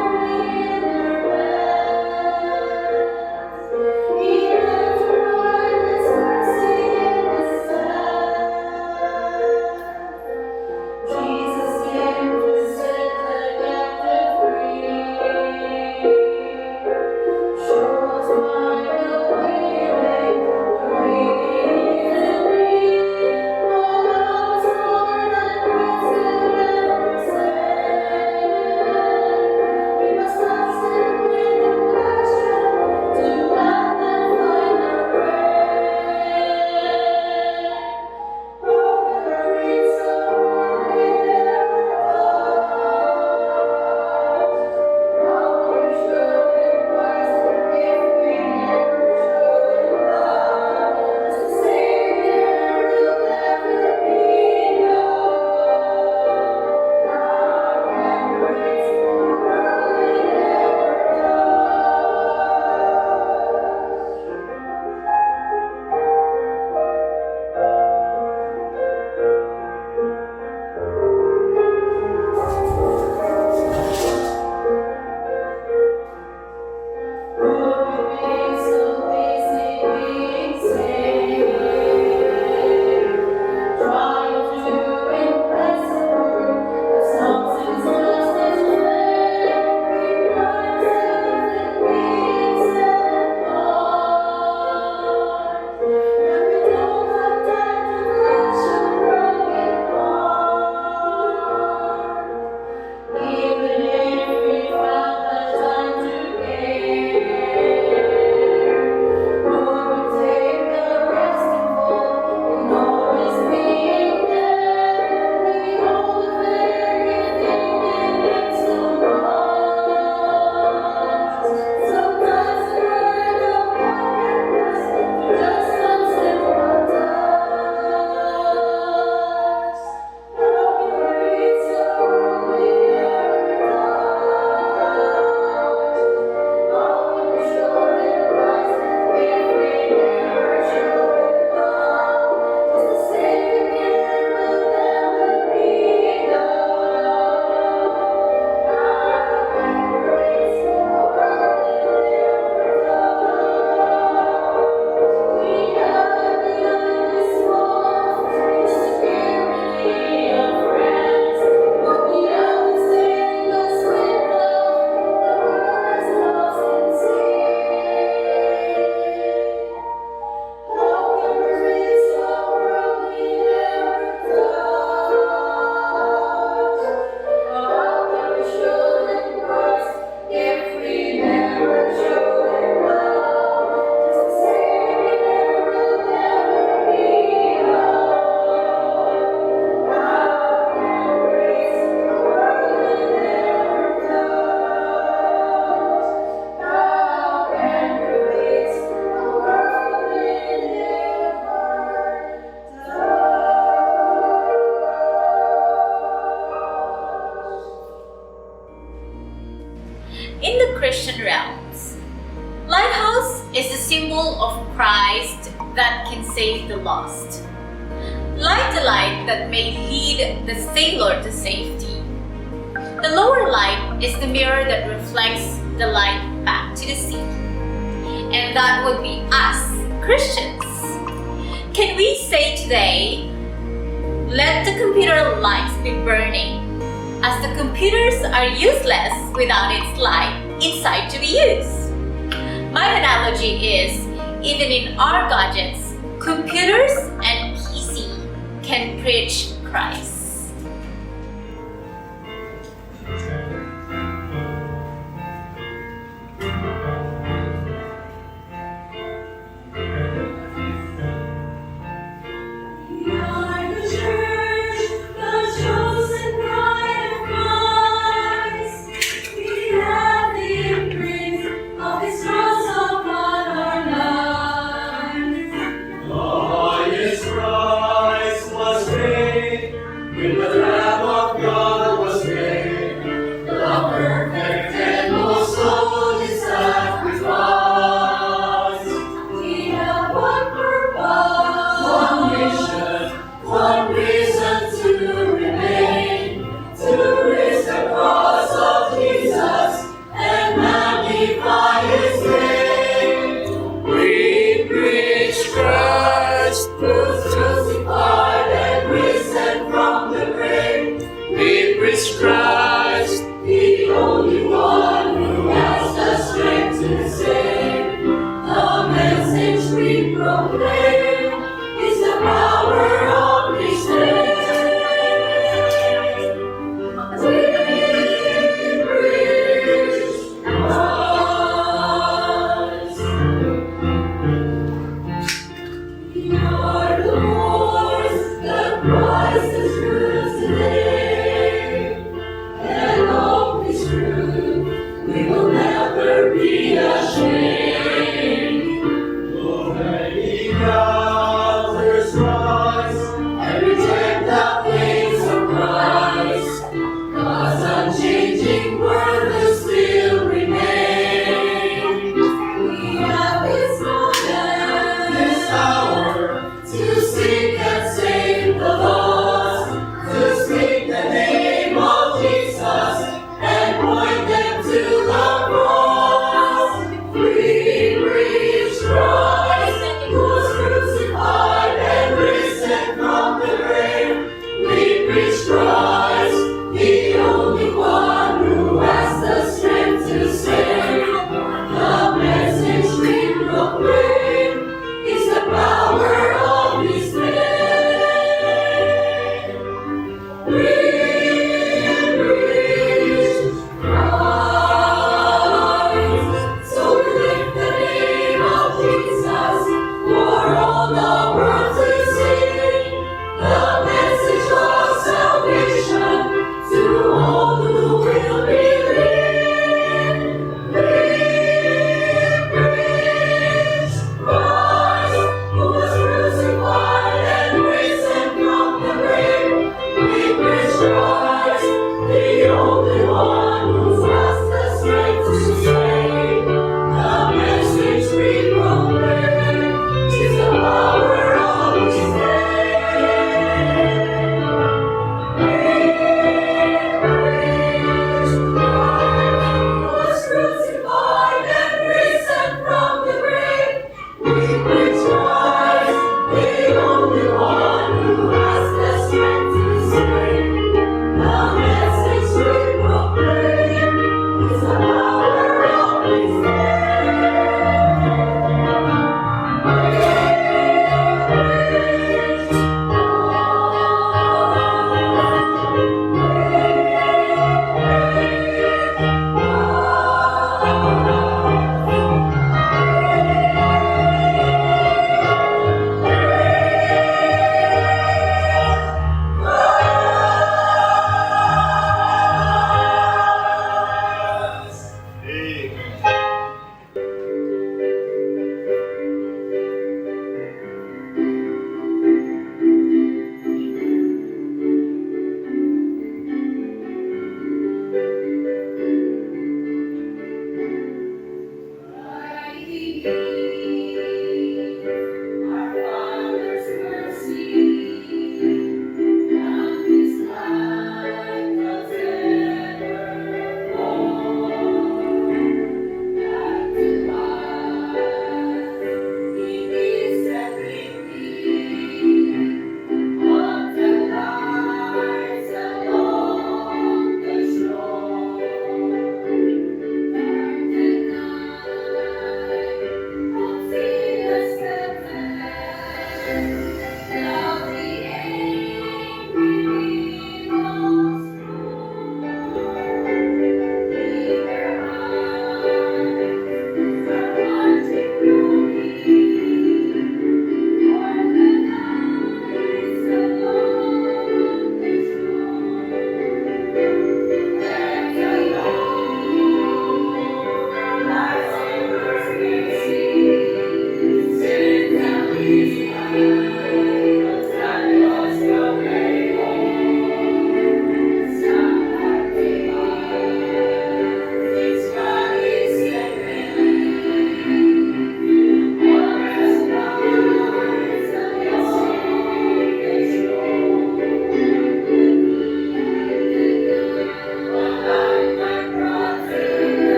seek the lost. Light the light that may lead the sailor to safety. The lower light is the mirror that reflects the light back to the sea. And that would be us, Christians. Can we say today, let the computer lights be burning, as the computers are useless without its light inside to be used? My analogy is, even in our gadgets, computers and PC can preach Christ. We are the church, the chosen bride of Christ. We have the imprint of His cross upon our lives. Glorious Christ was made, when the Lamb of God was made, the perfect and most holy sacrifice. We have one purpose, One mission, one reason to remain, to raise the cross of Jesus and magnify His name. we preach Christ, Crucified and risen from the grave, we preach Christ, the only one who has the strength to save. The message we proclaim is the power of His name. We preach Christ. We are the Lord's, that Christ is risen today. And of His truth, we will never be ashamed. already gathers rise, And reject the things of Christ. God's unchanging word will still remain. We have His moment, this hour, to seek and save the lost.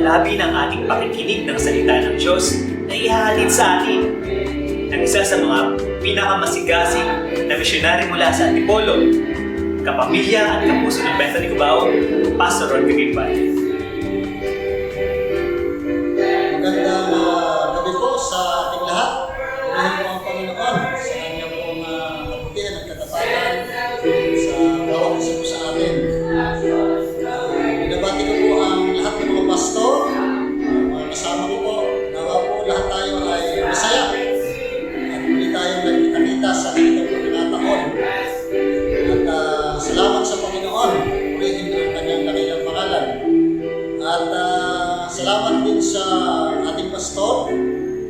pagpalabi ng ating pakikinig ng salita ng Diyos na ihahalin sa atin ng isa sa mga pinakamasigasig na misyonary mula sa Antipolo, kapamilya at kapuso ng Bethany Cubao, Pastor Ron Bigaypan. Magandang gabi po sa ating lahat. Purihin po ang Panginoon sa kanyang pong kabutihan at katapatan sa bawat isa po sa atin. Binabati ko po ang lahat ng mga pastor, mga kasama ko po. Nawa po lahat tayo ay masaya at muli tayong nagkita-kita sa ganitong pagkakataon. At salamat sa Panginoon. Purihin ang kanyang dakilang pangalan. At salamat din sa ating pastor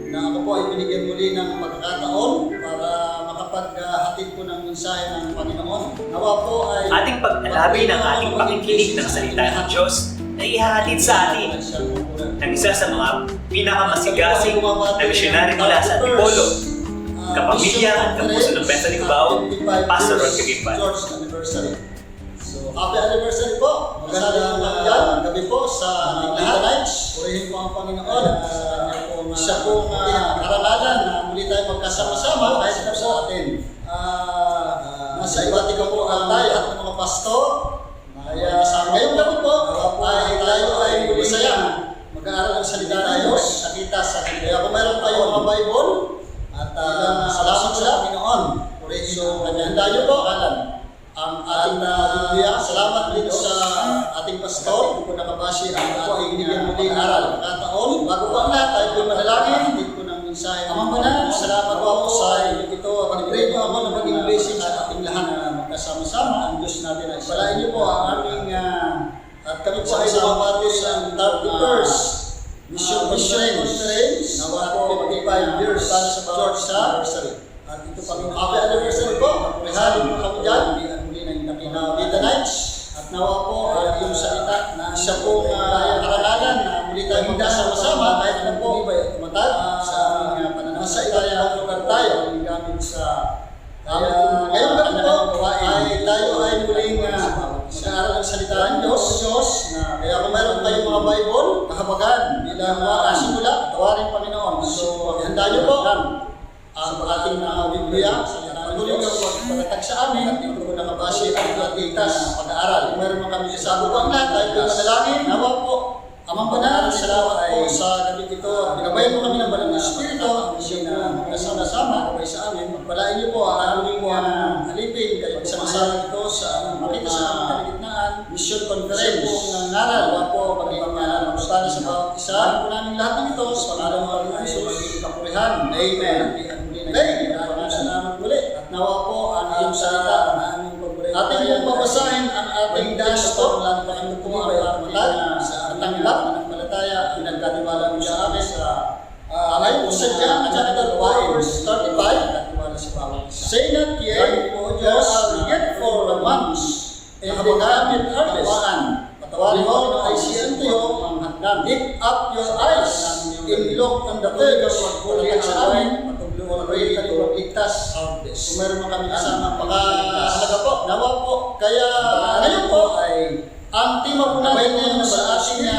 na ako po ay binigyan muli ng pagkakataon para makapaghatid po ng mensahe ng Panginoon. Nawa po ay Ating pagpalabi ng ating pakikinig ng salita ng Diyos na ihahalin sa atin ng isa sa mga pinakamasigasig na misyonary mula sa Antipolo, kapamilya at kapuso ng Bethany Cubao, Pastor Ron Bigaypan. George anniversary. So, happy anniversary po. Magandang gabi po sa ating lahat. Purihin po ang Panginoon sa kanyang pong isa pong karanalan na muli tayo magkasama-sama kahit na sa atin. Nasa ibati ko po ang tayo at ng mga pastor. Kaya ngayong gabi po ay tayo ay muli saya mag-aaral ng salita ng Diyos. Nakita sa kanila. Kaya kung mayroon tayong mga Bible at salamat sa Panginoon. Purihin po kanyang tayo po. Ang ating Biblia, salamat din sa ating pastor. Hindi ko nakabasi ang ating muli aral. Kataon, bago pa ang lahat, tayo po manalangin. Hindi ko ng mensahe. Amang Banal, salamat po ako sa ito. Pag-pray po ako na maging blessing sa ating lahat na magkasama-sama. Ang Diyos natin ay palain niyo po ang aming at kami po ay lumabati sa 31st Mission Conference. Nawa po 45 years para sa George anniversary. At ito pang happy anniversary po. Pagpahali po kami dyan. Kita Nights. At nawa po yung salita na isa pong karanalan na muli tayong magkasama-sama kahit na po tumatag sa aming pananaw. Sa itayang lugar tayo gamit sa ngayong gabi po ay tayo ay muling mag-aaral ng salita ng Diyos na kaya kung mayroon tayong mga Bible, kahabagan bilang simula, tawarin Panginoon. So, handa niyo po ang ating Biblia. Patuloy ka pagpatatag sa amin at ito ko nakabasi ang ating pag-aaral. Kung meron kami kasama po ang lahat, tayo po manalangin. Nawa po, Amang Banal, salamat po sa gabi ito. Binabayan mo kami ng Banal na Espiritu. Ang siyang kasama-sama kaway sa amin. Magpalain niyo po ang aming alipin. Kayo sama-sama ito sa makita sa aming kaligitnaan. Mission Conference po ng ngaral. Nawa po, maging para sa bawat isa. Ano po namin lahat ng ito sa pangalan ng Panginoon Hesus. Magiging kapurihan. Amen. Okay, salamat muli. At nawa po ang iyong salita na aming paborito. Ating pong babasahin ang ating pastor. Lalo pa kami po ang matag sa tanggap ng palataya. Pinagkatiwala mo sa amin sa ayon po sa John chapter 4 verse 35. Pinagkatiwala sa bawat isa. Say not yet, O Diyos, yet for months, and the garment harvest. Patawarin mo ng ay siya tayo ang hagdan. Lift up your eyes and look on the fields. Kulit sa amin. Already kayo ligtas. Kung meron kami kasama pagkahalaga po, nawa po. Kaya ngayon po ay ang tema po namin sa ating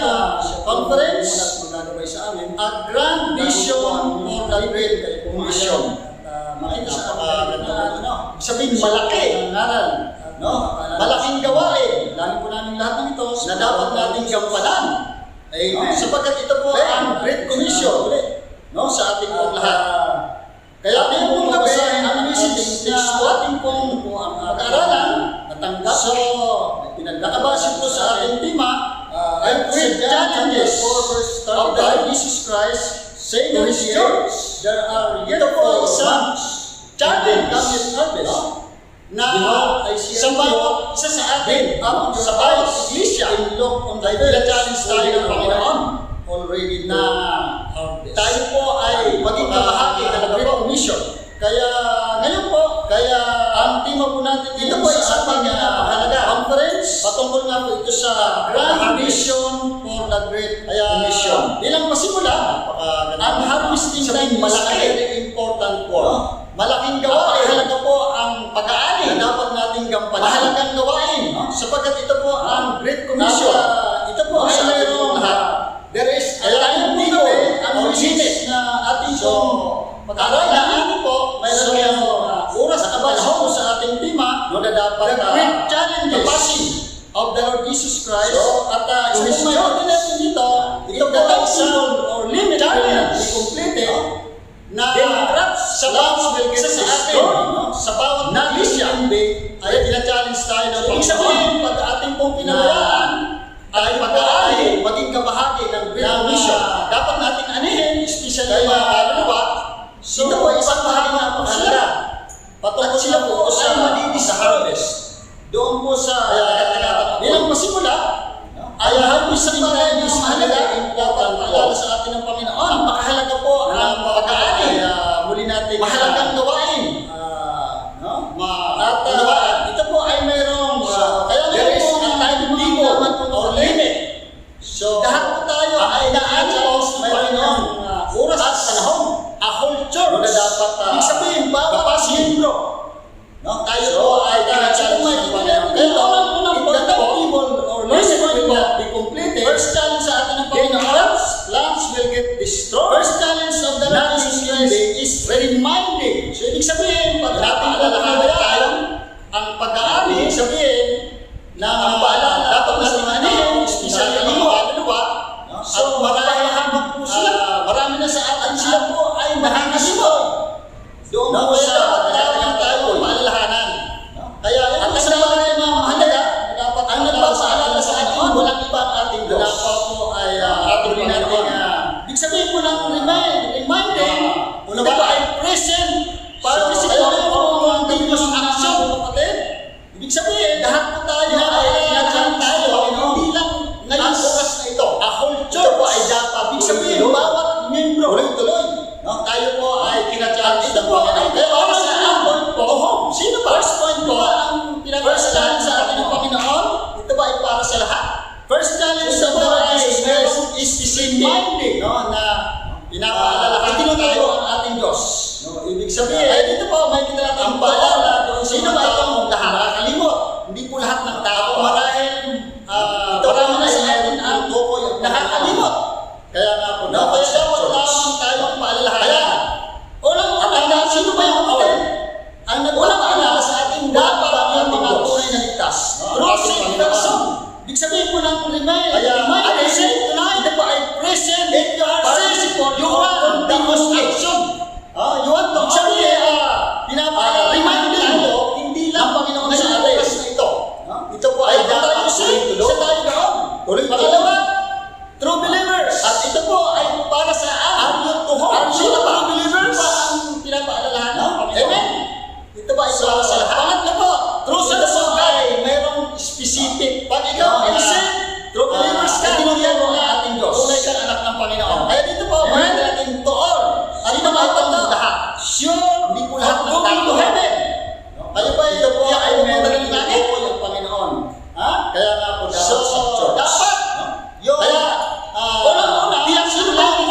conference magagabay sa amin, a grand vision for the great commission. Makita sa pagkakataon, sabihin malaki ang aral, malaking gawain. Lagi po namin lahat ng ito na dapat nating gampanan. Amen. Sapagkat ito po ang great commission sa ating pong lahat. Kaya din po babasahin ang message na ating pong pag-aaralan natanggap. So, nakabase po sa ating tema ay great challenges of the Lord Jesus Christ saying to His church, there are yet for some challenges na sa bawat isa sa atin sa bawat iglesia ay challenge tayo ng Panginoon already na tayo po ay maging kabahagi ng Great Commission. Kaya ngayon po, ang tema po natin dito po ay sa ating conference. Patungkol nga po ito sa Grand Vision for the Great Commission. Bilang pasimula, ang harvesting time malaki, important po. Malaking gawain, halaga po ang pag-aani na dapat nating gampanan. Mahalagang gawain, sapagkat ito po ang Great Commission. Ito po ay mayroong there Christ. So, at isa po may natin dito, ito po ay isang or limit be completed na sa bawat isa sa atin, sa bawat iglesia ay tina-challenge tayo ng Panginoon. Ibig sabihin, pag ating pong pinalayaan, ay pag-aali, maging kabahagi ng Great Mission. Dapat natin anihin, especially mga kaluluwa. So, ito po ay isang bahagi na po sila. Patungkol sila po sa harvest. Doon po sa bilang masimula, ay harvest sa mga mahalaga, dapat paalala sa atin ng Panginoon. Napakahalaga po ang pag-aali. Muli natin mahalagang gawain. At ito po ay mayroong kaya there is a timetable or limit. So, lahat po tayo ay naaanong ng Panginoon oras at panahon. A whole church. Na dapat ibig sabihin, bawat miyembro. Tayo po ay tinachallenge ng Panginoon. Kaya orang unang timetable or limit will not be completed. First challenge sa atin ng Panginoon, plans will get destroyed. First challenge of the Lord is reminding. So, ibig sabihin, pag natin tayo, ang pag-aali, sabihin, na ang paalala, dapat natin anihin, especially ang kaluluwa. So, marami po sila. Marami na sa atin sila po ay nakakasimod. Doon po sa dapat tayo maalalahanan. Kaya ito sa mga mahalaga, dapat ang nagpapaalala sa atin, walang iba ang ating Diyos. Dapat po ay ating natin. Ibig sabihin po ng reminding, una ba ay present, participatory po ang Diyos action, kapatid. Ibig sabihin, lahat po tayo ay tinatawag tayo, hindi lang ngayong oras na ito. A whole church. Ito po ay dapat. Ibig sabihin, bawat membro, tuloy-tuloy. Tayo po ay tinatawag ito po ay para sa ang point po. Sino ba? First point po, ang first challenge sa atin ng Panginoon, ito ba ay para sa lahat? First challenge sa mga is reminding na pinapaalala tayo ang ating Diyos. Ibig sabihin, ay dito po may kita natin ang paalala. Sino ba itong lahat? Nakakalimot. Hindi po lahat ng tao. Marahil ito naman na sa atin ang tukoy ang nakakalimot. Kaya nga po, dapat lamang tayong paalalahanan. Kaya, unang-una, sino ba yung kapatid? Ang nagpapaalala sa ating dapat ang mga tunay na ligtas. True person. Ibig sabihin po ng remind. At the same time, ito po ay present. If you are participle, you want continuous action. You want to sabihin, reminding tayo, hindi lang Panginoon sa oras na ito. Ito po ay dapat sa tayo doon. Pangalawa, true believers. At ito po ay para sa are you to home? Sino ba? True believers? Ang pinapaalalahan ng Panginoon. Amen. Ito ba ay para sa lahat? Pangatlo po, true citizen ay mayroong specific. Pag ikaw ay true believers ka, tinuturo ng ating Diyos. Tunay kang anak ng Panginoon. Kaya dito po, mayroon natin to all. At ito ba itong lahat? Sure, hindi po lahat ng going to heaven. Kaya ba ito po ay mayroong tinuturo yung Panginoon. Kaya nga po dapat sa church. Dapat. Kaya, unang-una, tiyak sino lang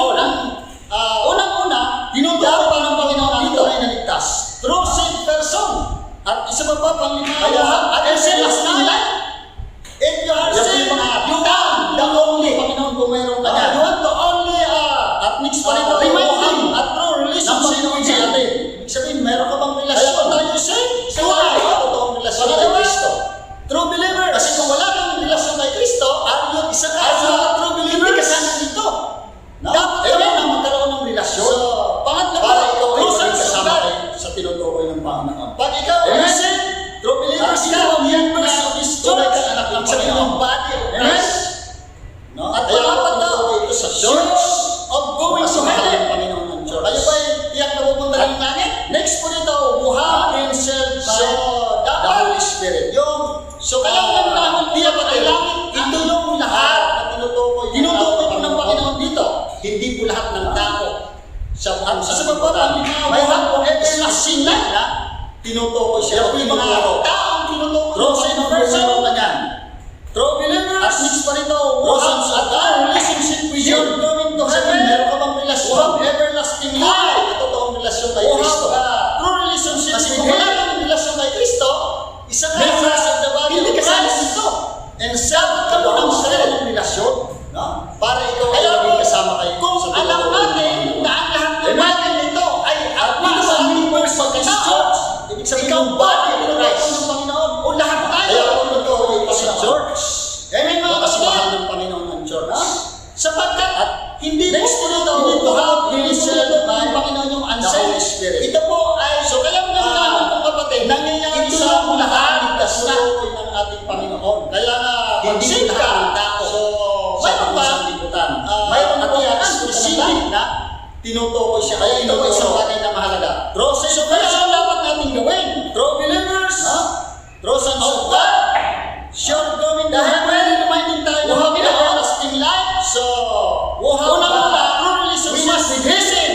unang-una, tinuturo pa ng Panginoon dito ay naligtas. True saved person. At isa pa pa, panglima, at isa last night. If you are saved, you want the only Panginoon kung mayroon ka. You want the only, at next pa rin, reminding at true relationship with sa atin. Ibig sabihin, mayroon ka bang relasyon? Kaya tayo saved? Tunay, totoong relasyon kay Kristo. True believer. Kasi kung wala kang relasyon kay Kristo, isa ka sa true believer, hindi ka sana dito. Dapat kami na magkaroon ng relasyon. So, pangatlo para ikaw ay maging kasama sa tinutukoy ng Panginoon. Pag ikaw ay true believers ka, members of this church, anak ng Panginoon, body of Christ. At pangapat daw, ito sa church of going to heaven. Panginoon ng church. Kayo ba tiyak na pupunta ng langit? Next po dito, buha himself by the Holy Spirit. So kaya ang panahon tiyak na kailangan, ito yung lahat na tinutukoy po ng Panginoon dito. Hindi po lahat ng tao. Sa pagpapang may hapong everlasting life na tinutukoy siya. Yung mga taong tinutukoy sa inong person na yan. True believers. At next pa rito, at our relationship with you. Going to heaven, meron ka bang relasyon? Everlasting life. At totoong relasyon kay Kristo. True relationship with you. Kung wala kang relasyon kay Kristo, isa ka sa dapat hindi kasali dito. And dapat ka mo ng magkaroon ng relasyon. Para ikaw ay maging kasama kayo. Kung alam natin na ang lahat ng bagay nito ay ating sa members of this church, ibig sabihin ikaw body of Christ ng Panginoon o lahat tayo sa church. tinutukoy ng ating Panginoon. Kaya nga, hindi lahat ng tao. So, mayroon ba? Mayroon po yan specific na tinutukoy siya. Kaya ito ay isang bagay na mahalaga. So, kaya ang dapat natin gawin? True believers, true sons of God, sure going to heaven, reminding tayo na kami na everlasting life. So, unang-una, we must listen.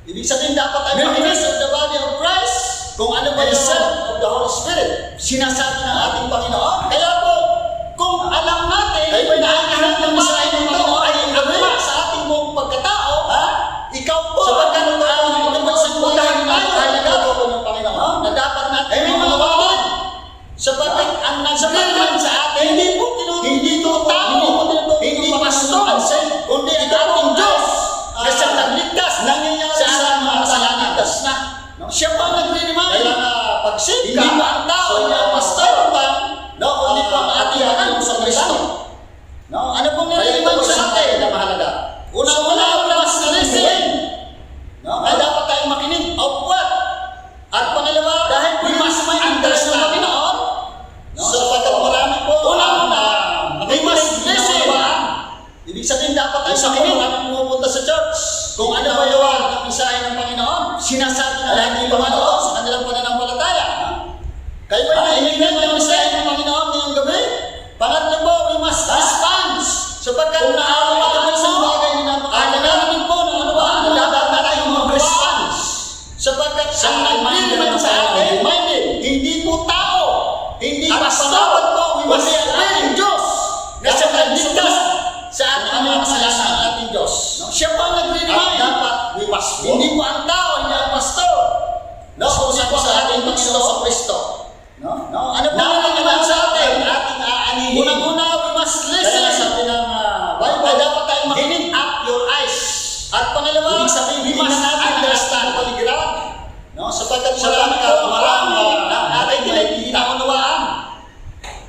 Ibig sabihin, dapat tayo makinig of the body of Christ. Kung ano ba yung son of the Holy Spirit, sinasabi ng ating Panginoon. Kaya po, kung alam natin, ay nakikinig ng mensahe ng Panginoon ay aguma sa ating buong pagkatao, ikaw po, sapagkat ang ito po sa buhay tayo, halaga ng Panginoon, na dapat natin ay mawawin. Sapagkat ang nagsabihan sa atin, hindi po tao, hindi pastor, kundi ang ating Diyos, na siyang nagligtas, nangyayari sa ating mga kasalanan. Siya pa nagre-remind. Kaya nga, pag-save ka, hindi pa ang tao, hindi ang pastor pa, kundi pa ang ating Panginoon sa Kristo. Ano pong nire-remind sa atin na mahalaga? Una-una, we must listen. Ay dapat tayong makinig of what? At pangalawa, dahil we must understand ng Panginoon. Sapagkat marami po, una-una, we must listen. Ibig sabihin, dapat tayo makinig. Kami pumupunta sa church. Kung ano ba yung ang mensahe ng Panginoon, sinasabi na lahat ng Panginoon sa kanilang pananampalataya. Kayo ba nakikinig ng mensahe ng Panginoon ngayong gabi? Pangatlo po, we must respond. Sapagkat kung naawa ka naman sa bagay na napakalaga po na ano ba, dapat na tayong mag-response. Sapagkat ang nag-minded sa atin, hindi po tao, hindi pastor po, we must obey Diyos na siya nagligtas sa ating mga kasalanan ng ating Diyos. Siya pa ang nagre-remind. Dapat we must walk. Hindi po ang tao, hindi ang pastor. Usap po sa ating Panginoon sa Kristo. Ano po ang nagre-remind sa atin? Ating aanihin. Unang-una, we must listen. Kaya sabi ng Bible, dapat tayong makinig up your eyes. At pangalawa, we must understand paligiran. Sapagkat marami na ating hindi naunawaan.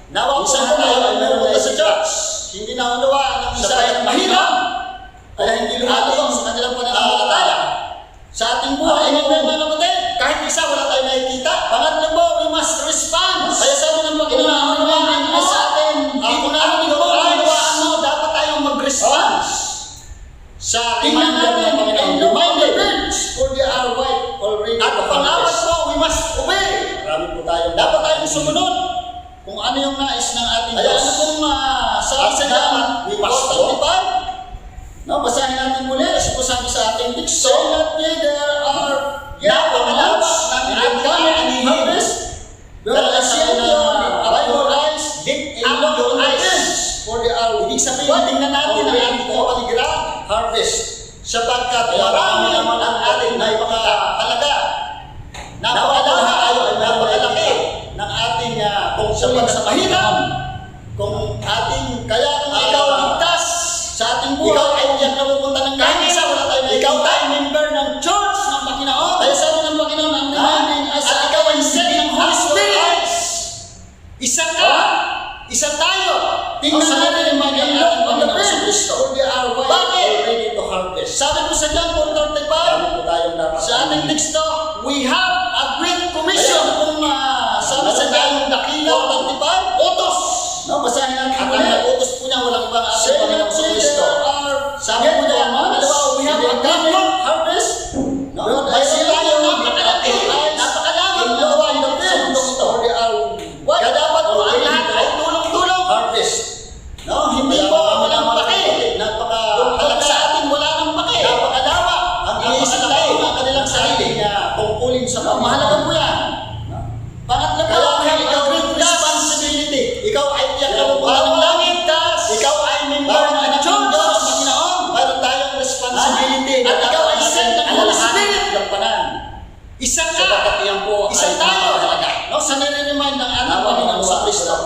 Nawa ko sa tayo ay meron sa church. Hindi naunawaan ng isa ay mahirap. Kaya hindi lumatong sa kanilang pananampalataya. Sa ating buhay, mga kapatid, kahit isa wala tayong nakikita. Pangatlo po, we must respond. Kaya sabi ng Panginoon, ang sa atin, kung namin po, unawaan mo, dapat tayong mag-response. Sa tingnan natin, and remind the birds, for they are white already. At pang-apat po, we must obey. Marami po tayo. Dapat tayong sumunod kung ano yung nais ng ating Diyos. Ano pong sabi sa dapat, we must obey. Basahin natin muli, kasi po sabi sa ating text, so that there are napakalawak ng ating harvest, but as yet of your eyes, dig in your eyes, for they are, ibig sabihin, tingnan natin ang ating kapaligiran, harvest, sapagkat marami naman ang ating napakahalaga, napakalawak, napakalaki ng ating tungkol sa mahirap, kung ating, kaya kung ikaw ligtas sa ating buhay, ikaw ay tiyak na pupunta ng kahit isa, wala tayo na ikaw ay member ng church ng Panginoon. Kaya sabi ng Panginoon, ang reminding ay sa ikaw ay set ng Holy Spirit. Isa ka, isa tayo. Tingnan natin yung mga ating Panginoon sa Kristo. Bakit? Sabi po sa John 4:35, sa ating teksto, we have a great commission. Kung sabi sa John dakilaw 35, utos. Basahin natin muli. Ang utos po niya, walang ibang ating Panginoon sa Kristo. Sabi po niya, we have a great harvest. May sila yung napakalaki, napakalamang nawa ng Kristo. Kaya dapat po ang lahat ay tulong-tulong. Harvest. Hindi po walang pake. Napakahalaga sa atin, wala nang pake. Napakalawa. Ang iniisip tayo ng kanilang sarili tungkulin sa mga. Mahalaga po yan. Pangatlo po, we have a great responsibility. Ikaw ay tiyak na pupunta ng langit. Ikaw ay member ng Diyos sa Panginoon. Mayroon tayong responsibility. At ikaw ay set ng Holy Spirit. Isa ka. Isa tayo. Sa nire-remind ng ating Panginoon sa Kristo.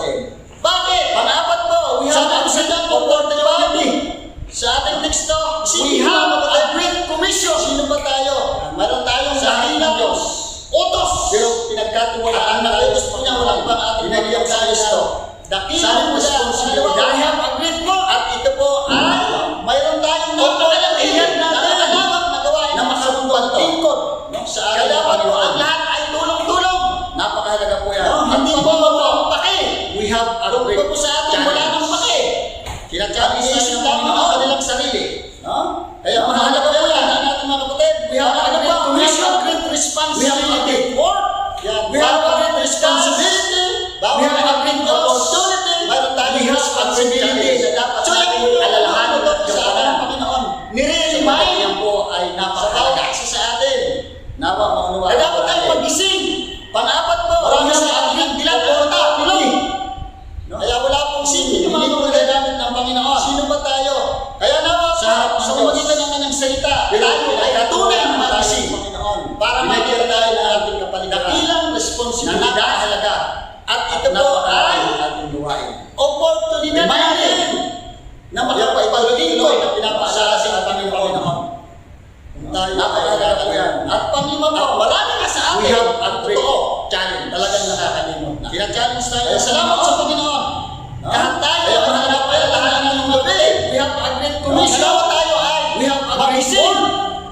Bakit? Pang-apat po, we have a John 4:35. Sa ating teksto, we have a great commission. Sino ba tayo? Mayroon tayong dakilang Diyos. Utos. Pero pinagkatiwalaan na utos po niya walang ibang ating Panginoon sa Kristo. Dakilang responsibility. Dahil ang great po. At ito po ay mayroon tayong napakalakihan napakalawak na gawain na makaruntuan tingkod sa ating Panginoon. Ang lahat ay tulong-tulong. Napakahalaga po yan. Hindi po pake. responsibilidad na napakahalaga. At ito po ay ating gawain. Oportunidad natin na makapagpatuloy na pinapaalala sa Panginoon. Kung tayo napakahalaga yan. At panglima po, marami na sa atin. We have a great challenge. Talagang nakakalimot na. Kina-challenge tayo. Salamat sa Panginoon. Kahit tayo ay nakapagpalalahan ng gabi. We have a great commission. Salamat tayo ay we have a great goal.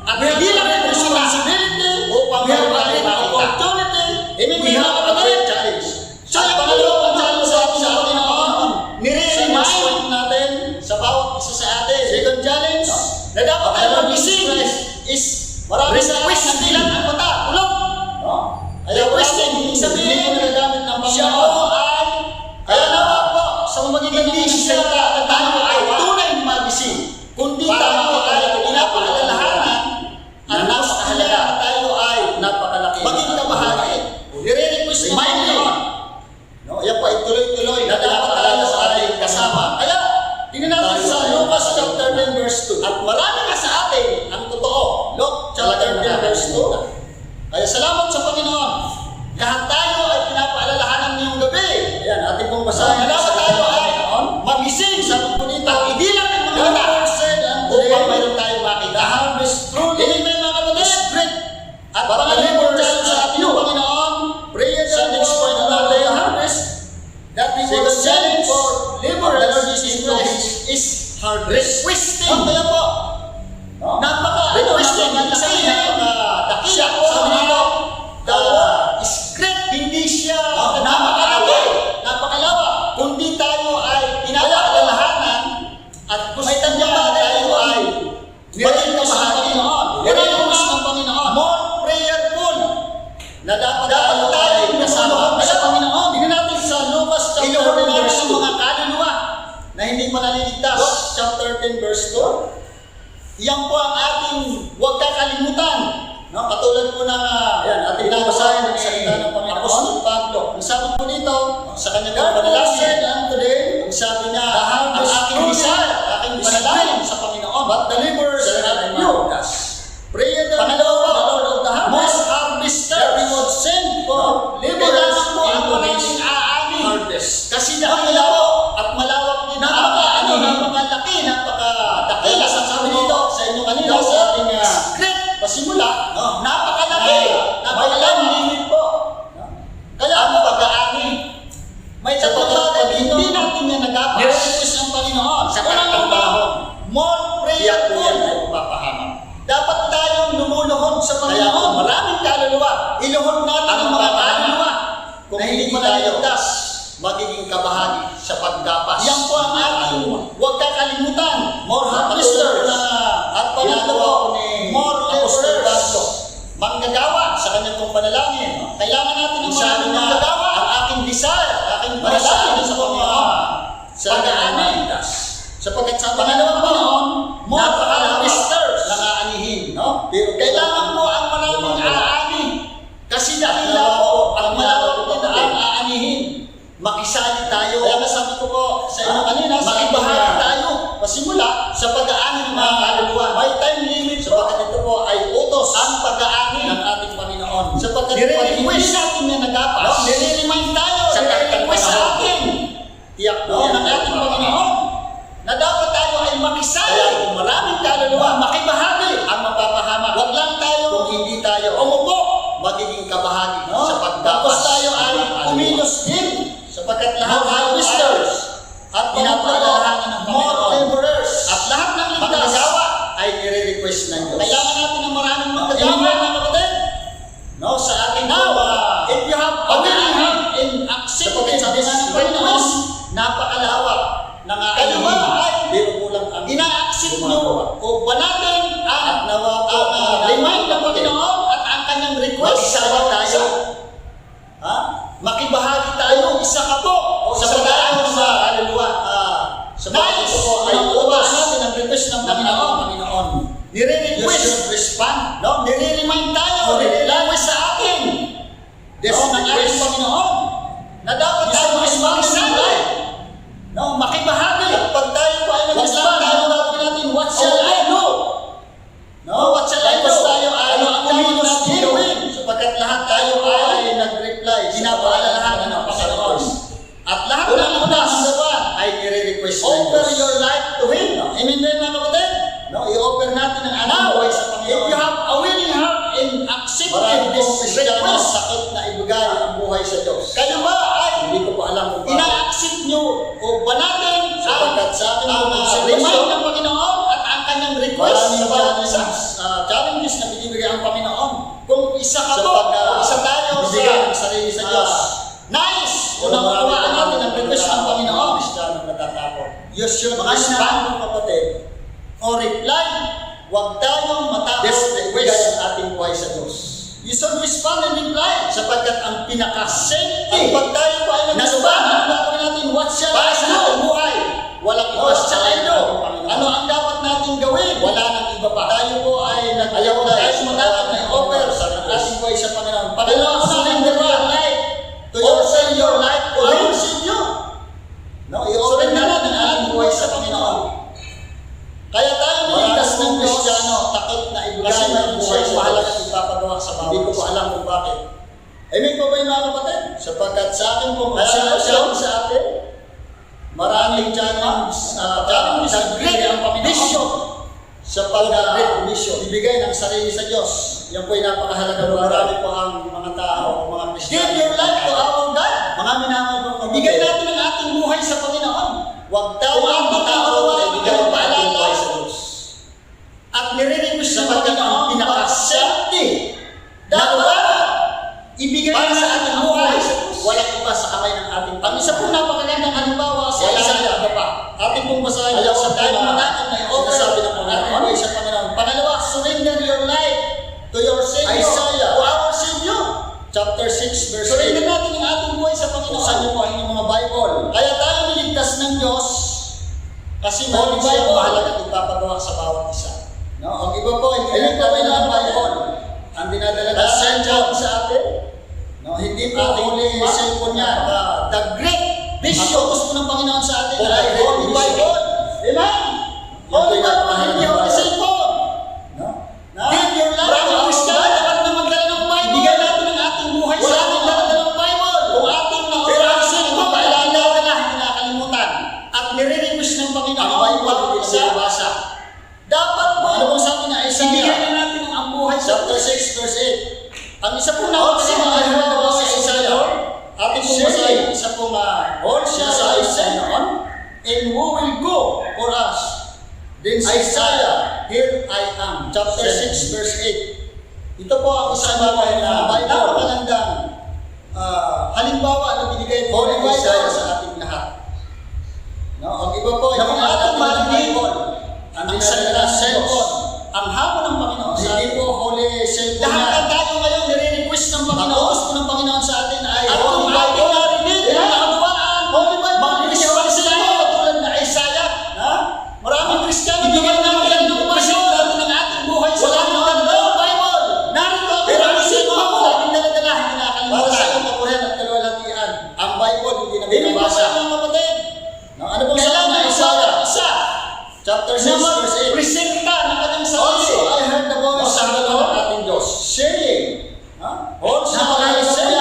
At hindi lang ang responsibility upang we have a great opportunity. We have a great challenge. So, yung pangalawang challenge sa atin sa Panginoon, nire-remind natin sa bawat isa sa atin. Second challenge, na dapat tayo mag-ising is request na bilang ang mata. Ulog! Requesting, hindi sabihin, siya o ay, kaya naman po, sa magitan ng siya na tayo ay tunay na mag-ising. Kundi tayo ay pinapaalalahanan at napakahalaga na tayo ay napakalaki. Maging kabahagi. Nire-request na Panginoon. Yan po ay tuloy-tuloy na dapat tayo ay kasama. Kaya, tingnan natin sa Lucas chapter 10 verse 2. At marami na sa atin ang totoo. Luke chapter 10 verse 2. Kaya salamat sa Panginoon. Kahit tayo ay pinapaalalahanan ngayong gabi. Ayan, ating pong basahin. Dapat tayo ay magising sa po dito. Idilang ng mga mata. Upang mayroon tayong makita. The harvest truly. Hindi may mga kapatid. At pangalawang challenge sa ating Panginoon. Prayer sa next point about the harvest. That we will challenge for laborers is harvest. Requesting. Kaya po, napaka-requesting. Napaka-dakila. Sabi nito, script, hindi siya napakalawa. Kundi tayo ay pinapaalalahanan at gusto niya tayo ay maging kabahagi noon. Nire-request ng Panginoon. More prayerful. Na dapat tayo ay kasama sa Panginoon. Tingnan natin sa Lucas chapter 10 verse 2. Mga kaluluwa na hindi pa naliligtas. Chapter 10 verse 2. Iyan po ang ating huwag kakalimutan. No, katulad po ng ating nabasahin ng salita ng Panginoon. Apostol Pablo. Ang sabi po dito sa kanyang panalangin today, ang sabi niya, ang aking desire, aking panalangin sa Panginoon, but the laborers are few. Pray the Lord of the harvest, harvester, we would send for laborers into his harvest. Kasi nakakila po at malawak din napakalaki, napakadakila sa sabi dito sa inyo kanina sa ating script pasimula, napakalaki limit po. Kaya ang pag-aani, may tatapagod, hindi natin yan nagapas. Nire-request ang Panginoon sa unang panahon. More prayer po yan ay mapapahamak. Dapat tayong lumuluhod sa Panginoon. Maraming kaluluwa. Iluhod natin ang mga kaluluwa. Kung hindi pa naligtas, magiging kabahagi sa paggapas. Yan po ang ating huwag kakalimutan. More harvesters. At pangatlo, more laborers. Manggagawa sa kanyang pong panalangin. Kailangan natin ang mga manggagawa. Ang aking desire, aking panalangin sa Panginoon. Sa pag-aani. Sapagkat sa pangalawang Panginoon, more harvesters na aanihin. Pero kailangan mo ang maraming aani. Kasi dakila po ang malawak din ang aanihin. Makisali tayo. Kaya nasabi ko po sa inyo kanina, makibahagi tayo. Pasimula sa pag-aani ng mga kaluluwa. May time limit. Sapagkat ito po ay utos ang pag-aani ng ating Panginoon. Sapagkat nire-request natin na nagapas. Nire-remind tayo. Nire-request sa atin. Tiyak po ng ating Panginoon na dapat tayo ay makisali. Kung maraming kaluluwa, makibahagi ang mapapahamak. Huwag lang tayo kung hindi tayo umupo, magiging kabahagi sa pagdapas. Tapos tayo ay kumilos din sapagkat lahat harvesters at pinapaalalahanan ng more laborers at lahat ng ligtas ay nire-request ng Diyos. Kailangan natin ng maraming magkagawa ng kapatid. Sa ating now, if you have a willing hand in accepting this request, napakalawak ng aking ina-accept nyo o banatin ang remind ng Panginoon at ang kanyang request. Makisama tayo. Makibahagi tayo. Isa ka po. Sa pag-aayon sa kaluluwa. Sa pag-aayon po ay utos natin ang request ng Panginoon. Nire-request. Respond. Nire-remind tayo. Nire-request sa atin. Ng ating Panginoon. Na dapat tayo makisali. Makibahagi. At pag tayo po ay nag-respond, tayo gagawin natin, what shall I do? What shall I do? Tayo ay ang dahil natin gawin. Sapagkat lahat tayo ay nag-reply o banatin sapagkat sa ating mga remind ng Panginoon at ang kanyang request sa bawat isa. Challenges na binibigay ang Panginoon. Kung isa ka po, o isa tayo sa sarili sa Diyos, nais o nakukuhaan natin ang request ng Panginoon, you should respond, kapatid, o reply. Huwag tayong matapos request ang ating buhay sa Diyos. You should respond and reply sapagkat ang pinaka-safety pag tayo po ay nag-respond, ang gagawin natin, what shall I do? Ating buhay. Walang iba sa ating Panginoon. Ano ang dapat natin gawin? Wala nang iba pa. Tayo po ay ayaw na tayo matapos na offer sa ating buhay sa Panginoon. Panginoon, surrender your life to yourself, your life to Him. No, i-surrender natin ang ating buhay sa Panginoon. Kaya tayo niligtas ng Kristiyano, takot na ibigay ang buhay sa Diyos at ipapagawa sa bawat. Hindi ko pa alam kung bakit. Amen po ba yung mga kapatid? Sapagkat sa akin po, sitwasyon sa atin, maraming challenges ang Panginoon sa pag-mission, ibigay ng sarili sa Diyos. Yan po yung napakahalaga. Marami po ang mga tao o mga Kristiyano. Give your life to our God. Mga minamahal po, ibigay natin ang ating buhay sa Panginoon. Huwag tayo ang matao na ibigay ang ating buhay sa Diyos. At nire-request sa Panginoon pinaka-safety. Dapat ibigay na sa ating buhay sa Diyos. Walang iba sa kamay ng ating Panginoon. Ang isa po napakagandang halimbawa sa Isaiah. Ating pong basahin ayaw sa tayo matakot na i-offer sabi ng Panginoon sa Panginoon. Pangalawa, surrender your life to your Savior. Isaiah, to our Savior. Chapter 6, verse 8. Surrender natin ang ating buhay sa Panginoon. Buksan niyo po ang inyong mga Bible. Kaya tayo niligtas ng Diyos kasi Holy Bible mahalaga at ipapagawa sa bawat isa. No? Ang iba po, hindi lang kami ng Bible. Ang dinadala na sentral sa atin, no? Hindi po Holy cellphone niya. The great vision. Ang focus po ng Panginoon sa atin ay Holy Bible. Amen? Holy Bible, hindi Holy cellphone. No? Give your life to Christian. Dapat na magdala ng Bible. Ibigay natin ang ating buhay sa ating dala ng Bible. Kung ating na-operasyon mo, kailangan natin na hindi nakalimutan. At nire-request ng Panginoon ang Bible hindi sa basa. Dapat po, ano pong sabi na Isaiah? Ibigay na natin ang buhay sa chapter 6, verse 8. Ang isa po na sa Isaiah, ating pong basahin, isa pong all shall I send on, and who will go for us? Then Isaiah, here I am. Chapter 6, verse 8. Ito po ang isang bagay na napakagandang halimbawa na binigay po ng Isaiah sa ating lahat. No? Ang iba po, yung ating marinig, ang dinadala cellphone, ang hamon ng Panginoon sa atin. Hindi po holy cellphone na. Lahat ng tayo ngayon nire-request ng Panginoon. Ang gusto ng Panginoon sa atin ay Holy Bible. Narinig, nakakawaan, Holy Bible. Mag-response tayo katulad na Isaiah. Maraming Kristiyano bigyan na magandang ng pasyon natin ang ating buhay sa Panginoon. Holy Bible. Narito ako, narinig mo ako. Laging daladala, hindi nakakalimutan. Para sa iyong kapurihan at kalwalhatian, ang Bible hindi na binabasa. Ano pong sabi na Isaiah? Chapter 6, verse 8. Presenta ng kanyang sarili. Also, I heard the voice of the Lord ating Diyos saying, all shall I say,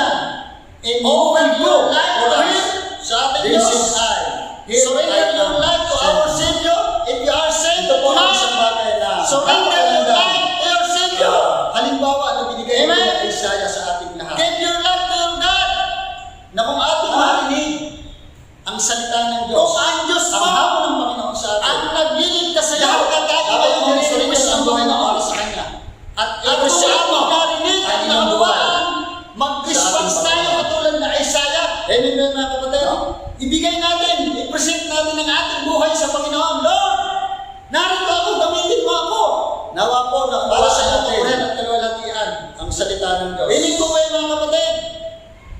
and open your life to Him sa ating Diyos. This is I. Surrender your life to our Savior. If you are saved, ito po ang isang bagay na surrender your life to your Savior. Halimbawa na binigay ng Isaiah sa ating lahat. Give your life to your God. Na kung ating marinig ang salita ng Diyos, kung ang Diyos mo, ang hamon ng Panginoon sa atin, ang nagliligtas sa iyo, lahat na tayo ay nire-request ang Panginoon sa Kanya. At i-present mo, narinig ang nabuhaan, mag-response tayo katulad na Isaiah. Amen ba mga kapatid? Ibigay natin, i-present natin ang ating buhay sa Panginoon. Lord, narito ako, gamitin mo ako. Nawa po na para sa atin at kalwalhatian ang salita ng Diyos. Piling ko kayo mga kapatid.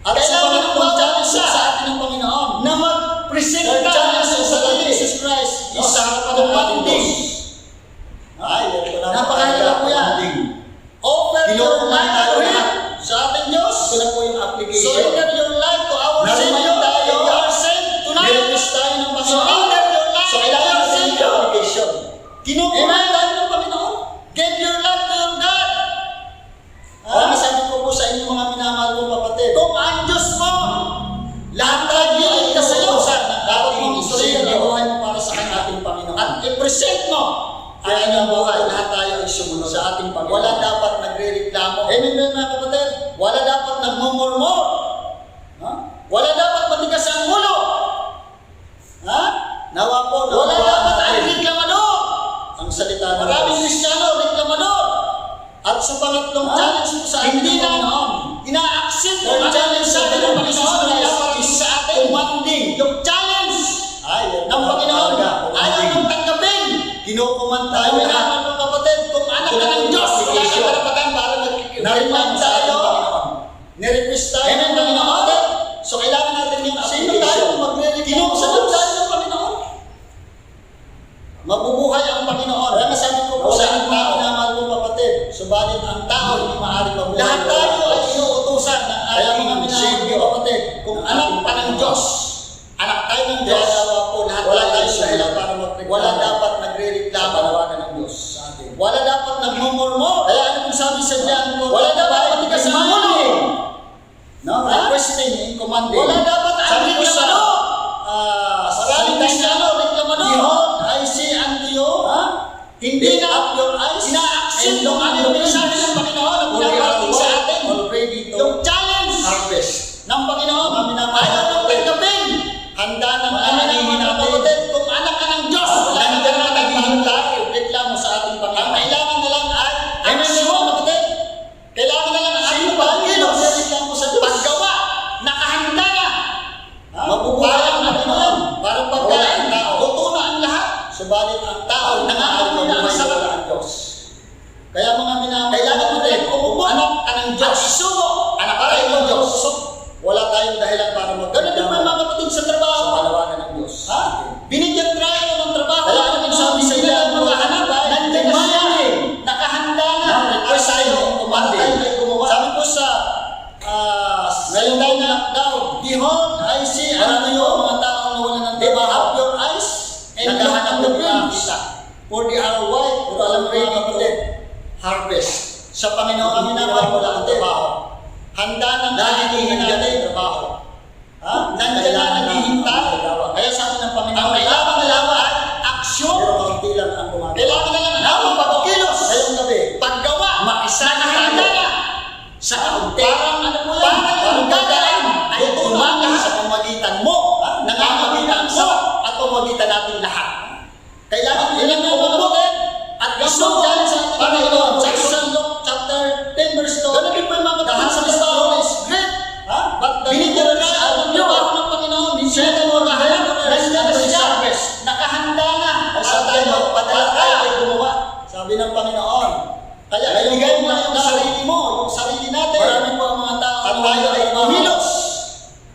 At kailangan ng challenge sa atin ng Panginoon na mag-presenta ng sarili Jesus Christ sa harapan ng ating Diyos. Napakahalaga po yan. Offer your life to Him sa ating Diyos. Ito na po yung application. Surrender your life to our Savior. If you are saved tonight, nire-request tayo ng Panginoon. Surrender your life to our Savior. Kinukuha tayo ng Panginoon. Give your life to your God. Sabi ko po sa inyo mga minamahal kong kapatid, kung ang Diyos mo, lahat tayo iligtas sa iyo, dapat mong isurrender ang buhay mo para sa ating Panginoon. At i-present mo ang inyong buhay, lahat tayo ay sumunod sa ating Panginoon. Wala dapat nagre-reklamo. Amen ba mga kapatid? Wala dapat nagmumurmur. Wala dapat matigas ang ulo. ikatlong challenge po sa atin ng Panginoon. Ina-accept yung challenge sa atin ng Panginoon. Kaya para sa atin, commanding. Yung challenge ng Panginoon. Ayaw mong tanggapin. Kinukuman tayo. Kailangan mga kapatid, kung anak ka ng Diyos, wala ka karapatan para nag-remind tayo. Nirequest tayo ng Panginoon. So kailangan natin yung sino tayo magre-remind. Kinukuman tayo ng Panginoon. Mabubuhay ang Panginoon. Kaya masabi ko po sa ang tao na mahal mo kapatid, subalit ang tao hindi maaaring mabuhay. Lahat tayo ay inuutusan ng ating Savior kapatid. Kung anak ka ng Diyos, anak tayo ng Diyos, wala tayong dahilan para magreklamo. Wala dapat nagre-reklamo. Panawagan ng Diyos sa atin. Wala dapat nagmumurmo. Kaya ano kung sabi sa diyan mo? Wala dapat matigas ang ulo. No, requesting, commanding. Wala dapat ang reklamado. Maraming Kristiyano, reklamado. Behold, I say unto you, hindi na up your eyes, ina-accept yung aming mensahe ng Panginoon na pinaparating sa atin. Yung challenge ng Panginoon, ayaw ng tanggapin. Handa ng aming natin. Kung anak ka ng Diyos, wala na ka naman naghihintay. Reklamo sa ating Panginoon. Ang kailangan na lang ay, amen mo, kapatid. Kailangan na lang ang ating pagkilos. Reklamo sa Diyos. Paggawa, nakahanda na. Mabubuhay ang Panginoon. Parang pagkain tao. Luto na ang lahat. Subalit ang tao, nangangamoy na ang sarap ng Diyos. Kaya mga minamahal, kailangan mo din, anak ka ng Diyos. At isugo, anak tayo ng Diyos. Wala tayong dahilan para magkakaroon. Ganun din po yung mga kapatid sa trabaho. Sa panawagan ng Diyos. Binigyan tayo ng trabaho. Kaya ano yung sabi sa iyo, mga hanap, nandiyan na siya. Nakahanda na. Request tayo, para tayo ay gumawa. Sabi po sa ngayon tayo na lockdown. Behold, I see ano yung mga tao na wala ng trabaho. Up your eyes and naghahanap ng kita. For the hour white, pero alam mo yung kapatid, harvest. Sa Panginoon kami naman, wala ang trabaho. Handa nang naghihintay natin trabaho. Nandiyan na naghihintay. Kaya sabi ng Panginoon, ang kailangan na lang ay aksyon. Pero kaunti lang ang gumagawa. Kailangan na lang ang pagkilos. Ngayong gabi, paggawa, makisama handa na. Sa kaunti. Parang ano po yan? Parang gagalan ay tumangin sa pamagitan mo. Nangamagitan mo at pamagitan natin lahat. Kailangan ilang mo mabutin at isong dyan sa ating Panginoon. Sa isang Luke chapter 10 verse 2. Ganun din po yung mga kapatid sa trabaho is great. Binigyan na ang trabaho ng Panginoon. Siya mo kahanap. Nandiyan na siya. Nakahanda na. Sabi mo, padala tayo ay gumawa. Sabi ng Panginoon. Kaya ibigay mo yung sarili mo, yung sarili natin. Marami po ang mga tao at tayo ay kumilos.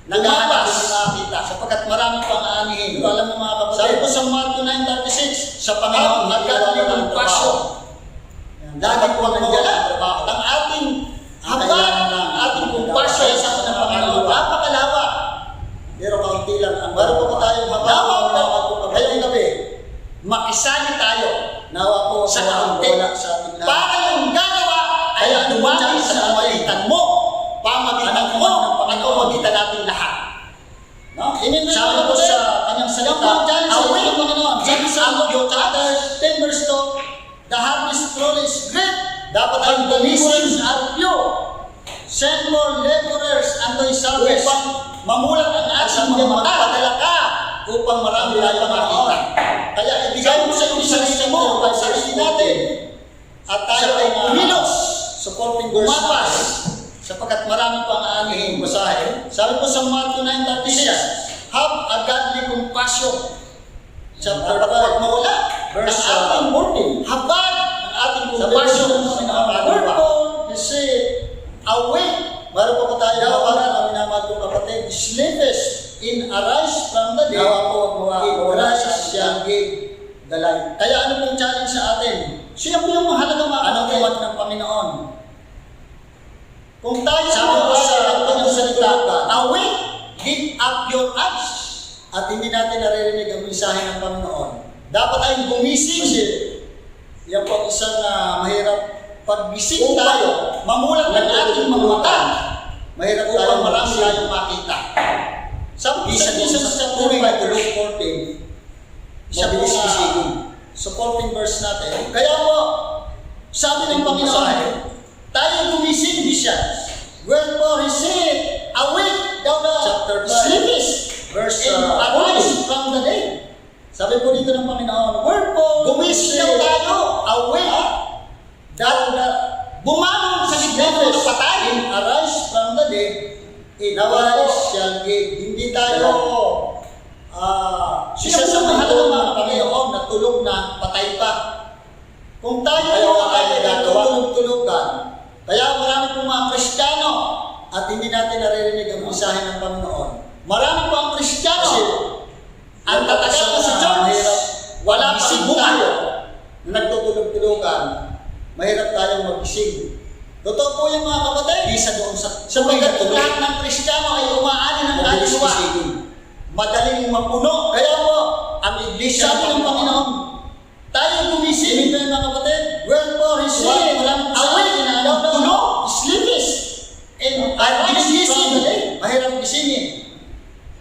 Naghahanap din nakakita sapagkat marami pang aanihin. Alam mo mga kapatid. Sabi po sa Mark 9:36, sa Panginoon nagkaroon ng passion. Lagi po nandiyan ang trabaho. Ang ating habang, ang ating compassion sa ng Panginoon, napakalawa. Pero kaunti lang ang baro po tayong habang ngayong gabi, makisali tayo nawa po sa kaunti para yung gagawa ay dumami sa pamagitan mo, pamagitan mo, at pamagitan natin lahat. Sabi po sa kanyang salita, away ng Panginoon. Sabi sa Luke chapter 10 verse 2, the harvest truly is great. Dapat ang laborers are few. Send more laborers unto his harvest. Upang mamulat ang ating mga mata. Padala ka upang marami tayong makita. Kaya ibigay mo sa iyong sarili mo, ang sarili natin. At tayo ay kumilos, supporting gumapas, sapagkat marami pang aanihin basahin. Sabi po sa Mark 9:36, have a godly compassion. Chapter 4, mawala. Verse ating morning. Habag ang ating compassion. Wherefore, you say, awake. Meron po tayo para ang minamahal kong kapatid. Sleepest in arise from the dead. Wala siya the light. Kaya ano pong challenge sa atin? Siya po yung mahalagang anong tawag ng Panginoon. Kung tayo po sa kanyang salita, awake, lift up your eyes. At hindi natin naririnig ang mensahe ng Panginoon. Dapat tayong gumising. Yan po isang mahirap. Pag-gising tayo, mamulat ng ating mga mata. Mahirap tayo marami tayong makita. Sabi sa tuwing by the Luke 14, mabilis gisingin. Supporting verse natin. Kaya po, sabi ng Panginoon, tayo gumising di siya. Wherefore he said, awake, thou sleepest, and arise from the dead. Sabi po dito ng Panginoon, wherefore gumising daw tayo, awake, thou bumangon sa gitna ng mga patay. Arise from the dead, in our shall give. Hindi tayo isa sa mahalagang mga Panginoon na tulog na patay pa. Kung tayo ay natutulog-tulogan, kaya marami pong mga Kristiyano at hindi natin naririnig ang mensahe ng Panginoon. Marami po ang Kristiyano ang tatagal mo sa church, wala pa rin tayo na nagtutulog-tulogan, mahirap tayong magising. Totoo po yung mga kapatid, isa doon sa pagkat lahat ng Kristiyano ay umaani ng kaluluwa. Madaling mapuno. Kaya po, ang iglesia sabi ng Panginoon, tayo gumising. Hindi mga kapatid, wherefore His word, awake na tulog, sleepless, and ginising. Mahirap gisingin.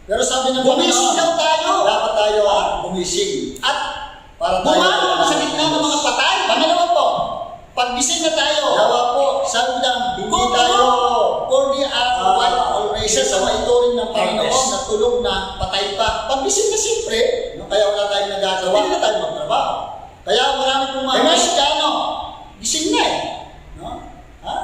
Pero sabi ng Panginoon, gumising daw tayo. Dapat tayo gumising. At para tayo bumangon sa gitna ng mga patay. Panginoon po, paggising na tayo, dawa po, sabi lang, hindi tayo for the white always sa maituring ng Panginoon na tulog na patay pa. Paggising na siyempre, kaya wala tayong nagagawa, hindi na tayo magtrabaho. Kaya marami pong mga Kristiyano, gising na eh. No? Ha?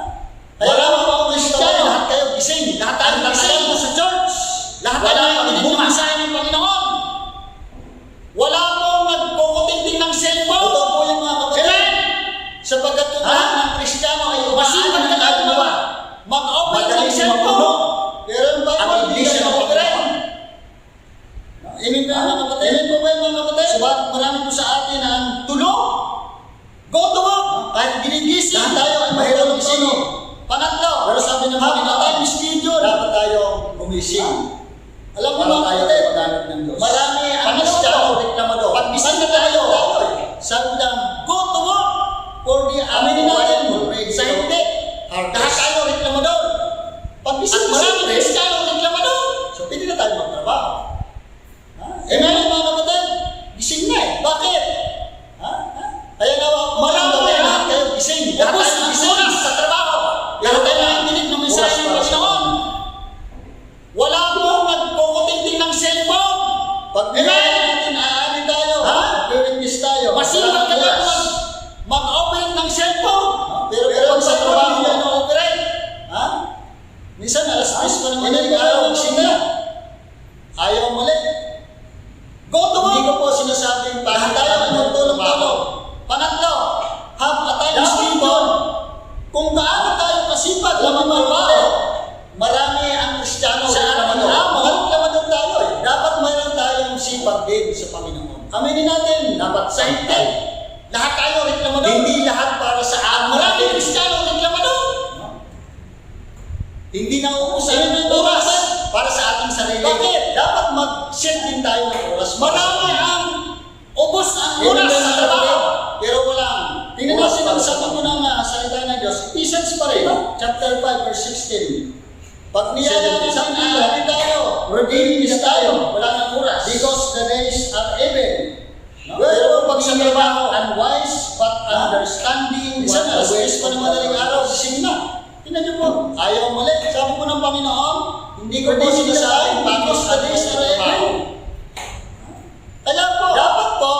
Kaya marami pong mga Kristiyano, lahat kayo gising. Lahat tayo gising sa church. Lahat tayo nakikinig ng mensahe ng Panginoon. Wala pong nagkukutinting ng cellphone. Ito po yung mga kapatid. Sapagkat yung lahat ng Kristiyano ay umasin ng kaluluwa. Mag-open ng cellphone. Pero yung ba ang iglesia ng Panginoon? Amen ba mga kapatid? Amen po ba yung mga kapatid? Subalit marami po sa atin ang tulog. Go to work. Kahit ginigising tayo ay mahirap gisingin. Pangatlo, pero sabi ng Panginoon, time schedule. Dapat tayo gumising. Alam mo mga kapatid, marami ang Kristiyano reklamador. Pag-gising na tayo, sabi lang, go to work. For the aminin natin, sa hindi. Lahat tayo reklamador. Pag-gising na marami Kristiyano reklamador. So, pwede na tayo magtrabaho. Amen mga kapatid, gising na eh. Bakit? Kaya nga, marami lahat kayo gising. Lahat tayo gising sa trabaho. Lahat tayo nakikinig ng mensahe ng Panginoon. Wala pong nagkukutinting ng cellphone. Pag natin aanin tayo, mag-release tayo. Masipag kayo mag-operate ng cellphone. Pero pag sa trabaho yan na-operate, minsan alas 10 pa naman yung araw, gising na. Ayaw muli. Go to work. Hindi ko po sinasabing lahat tayo ay magtulog-tulog. Pangatlo, have a time schedule. Kung gaano tayo kasipag na magtrabaho, marami ang Kristiyano sa ating mga reklamador tayo eh. Dapat mayroon tayong sipag din sa Panginoon. Aminin natin, dapat sa hindi. Lahat tayo reklamador. Hindi lahat para sa atin. Marami Kristiyano reklamador. Hindi na uubusan ng oras para sa ating sarili. Bakit? Dapat mag-set din tayo ng oras. Marami ang ubos ang oras sa trabaho. Pero walang. Tingnan natin ang sabi ko ng salita ng Diyos. Ephesians pa rin, chapter 5, verse 16. Pag niyaya natin hindi tayo, redeeming tayo, wala nang oras. Because the days are evil. Pero pag sa trabaho, unwise, but understanding, isang alas 10 pa ng madaling araw, gising na. Tingnan niyo po, ayaw mali. Sabi po ng Panginoon, hindi ko po sinasabing because the days are evil. Kaya po, dapat po,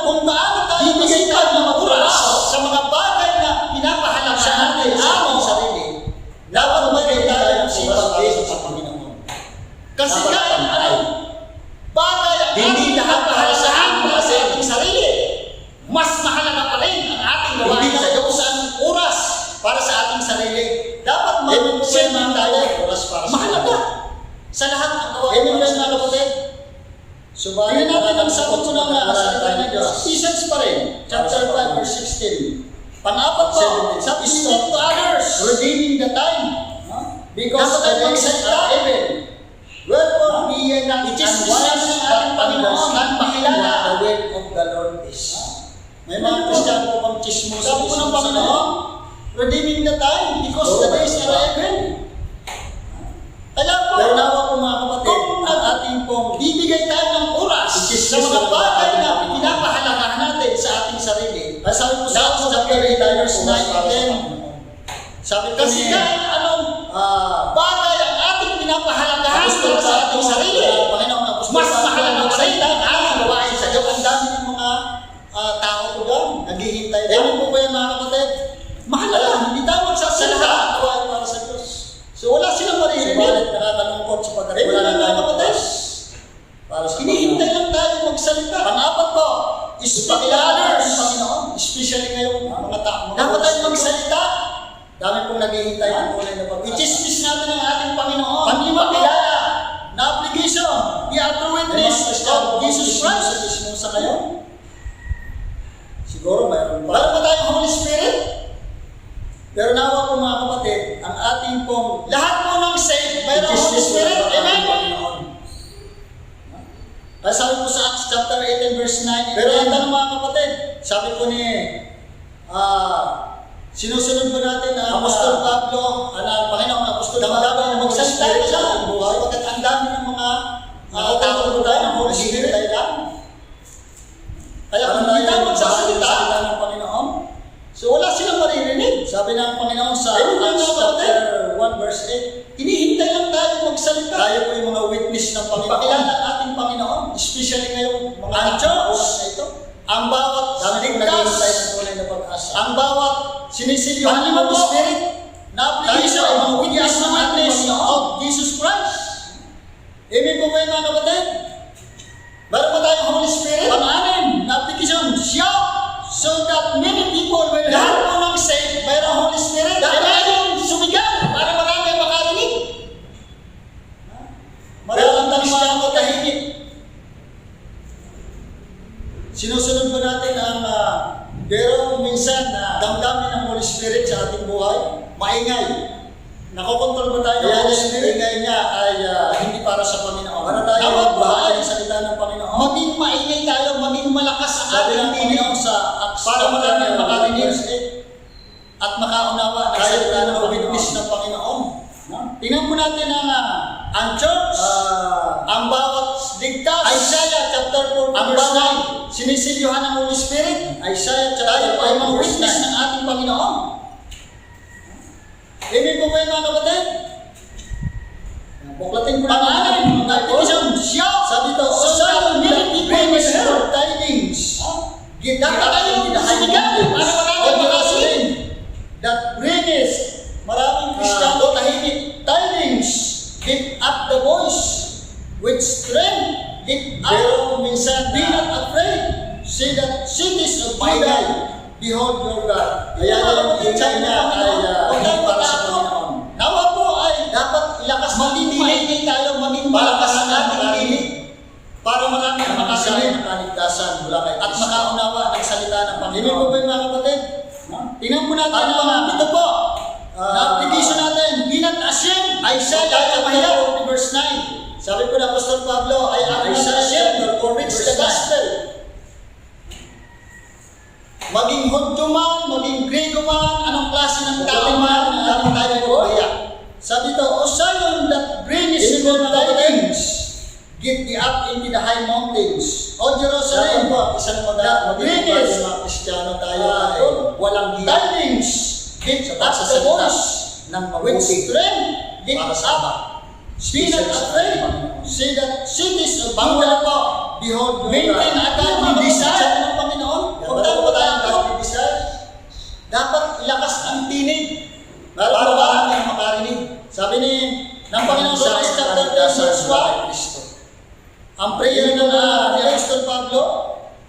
kung gaano tayo masipag na oras sa mga bagay na pinapahalaga natin sa ating sarili, dapat mayroon tayo ng sipag din sa Panginoon. Kasi kahit anong bagay ang hindi lahat mahalagaan para sa ating sarili, mas mahalaga pa rin ang ating gawain sa Diyos ang oras para sa ating sarili. Dapat mag-share man tayo oras para sa mahalaga sa lahat ng gawain para sa mga kapatid. Subalit natin ang sagot ko ng salita ng Diyos. Ephesians pa rin, chapter 5, verse 16. Pang-apat po, submit to others, redeeming the time. Because the days are evil. Wherefore, be not unwise, but understand the way of the Lord is. May mga Kristiyano po bang chismosa? Sabi ko ng Panginoon, redeeming the time because the days are evil. Kaya po, pero nawa po mga kapatid, ang ating pong bibigay tayo ng oras sa mga bagay na pinapahalagahan natin sa ating sarili. Ay sabi po sa chapter 8, verse 9 and 10. Sabi kasi kahit anong bagay ang ating pinapahalagahan para sa ating sarili, mas mahalaga pa rin ang ating gawain sa Diyos. Ang dami ng mga tao ko doon, naghihintay. Ewan po ba yan mga kapatid? Mahalaga. malungkot sapagkat wala na tayong oras para sa hinihintay lang tayo magsalita. Pang-apat po, speak others, Panginoon, especially ngayong mga tao. Dapat tayong magsalita. Dami pong naghihintay ng tunay na pag-asa. I-chismis natin ang ating Panginoon. Panglima, kilala na obligation. We are to witness of Jesus Christ. Sa kayo? Siguro mayroon pa. Meron pa tayong Holy Spirit? Pero nawa po mga kapatid, ang ating pong lahat po ng saved, mayroong Holy Spirit. Amen? Ay sabi po sa Acts chapter 18 verse 9. Pero ang tanong mga kapatid, sabi po ni sinusunod po natin ang Apostol Pablo, Panginoong Apostol Pablo na magsalita sa buhay. Pagkat ang dami ng mga tao po tayo ng Holy Spirit ay lang. Kaya kung hindi tayo magsasalita ng Panginoon, so wala silang maririnig. Sabi ng Panginoon sa Acts chapter 1 verse 8, hinihintay lang tayo magsalita. Tayo po yung mga witness ng Panginoon. Pakilala ang ating Panginoon, especially ngayong mga church na ito. Ang bawat ligtas, ang bawat sinisilyohan ng Holy Spirit na application ay mga witness ng witness of Jesus Christ. Amen po ba yung mga kapatid? Meron pa tayong Holy Spirit? Pang-anim na application, shout so that many people will lahat po ng saved, mayroong Holy Spirit. Dapat tayong sumigaw para marami makarinig. Meron ang Kristiyano tahimik. Sinusunod ba natin ang pero minsan na damdamin ng Holy Spirit sa ating buhay? Maingay. Nakokontrol ba tayo? Kaya yung ingay niya ay hindi para sa Panginoon. Para tayo magbahay sa salita ng Panginoon. Maging maingay tayo, maging malakas ang ating Panginoon sa Acts. Para marami makarinig at makaunawa ng salita ng witness ng Panginoon. Tingnan po natin ang church, ang bawat ligtas. Isaiah chapter 4 verse 9. Sinisilyohan ng Holy Spirit. Isaiah chapter 4 ay mga witness ng ating Panginoon. Amen po ba yung mga kapatid? Buklatin ko lang ang application. Sabi ito, so that many people will hear tidings. Dapat tayong sinigaw para maraming makasinig. That brings maraming Kristiyano tahimik. Tidings, lift up the voice with strength. Lift up. Pero minsan, be not afraid. Say that cities of Judah, behold your God. Kaya yung ingay niya ay hindi para sa Panginoon. Nawa po ay dapat ilakas maging maingay tayo, maging malakas ang ating dinig para marami ang makasinig ng kaligtasan mula kay at makaunawa ng salita ng Panginoon. Hindi po ba yung mga kapatid? Tingnan po natin ang mga ito po. Na application natin, be not ashamed. Isaiah chapter 40 verse 9. Sabi po ng Apostol Pablo, I am not ashamed to preach the gospel. Maging Hudyo man, maging Grego man, anong klase ng tao man, ating tayo buhaya. Sabi ito, O Zion that brings good tidings, get thee up into the high mountains. O Jerusalem, isang maging mga Kristiyano tayo ay walang tidings, get up the voice ng with strength, get up. Be not afraid, say that cities of Judah po, behold, maintain agad yung desire ng Panginoon. Kung tayo ba tayong desire, dapat ilakas ang tinig para marami ang makarinig. Sabi ni ng Panginoon sa chapter 10 verse 1, ang prayer ng Apostol Pablo,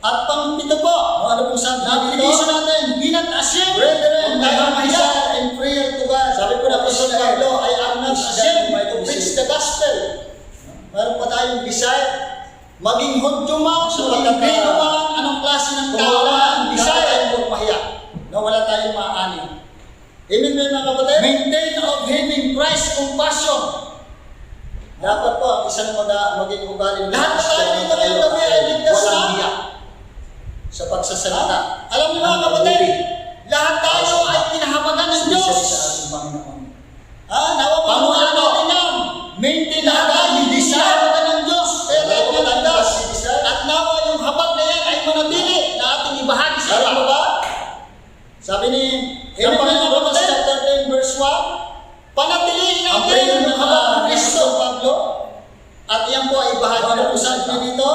at pang-pito po, ano pong sabi? Application natin, be not ashamed, brethren, tayo mahiya and prayer to God. Sabi po na Apostol Pablo, I am not ashamed to preach the gospel. Meron pa tayong desire, maging Hudyo man, maging Grego man, anong klase ng tao man, desire ay huwag mahiya, na wala tayong maaani. Amen ba mga kapatid? Maintain of having Christ's compassion. Dapat po, ang isang maging ugali. Lahat na tayo dito ngayon kami ay ligtas na sa pagsasalita. Alam niyo mga kapatid, lahat tayo ay pinahamagan ng Diyos. Nawa pamuhaan natin yan. Maintain lahat yung desire ng Diyos. Kaya tayo pinagdas. At nawa yung habag na yan ay manatili na ating ibahagi sa iba ba? Sabi ni Romans chapter 10 verse 1, panatiliin natin yung habag ng Kristo, Pablo. At yan po ay bahagi na po sa atin dito.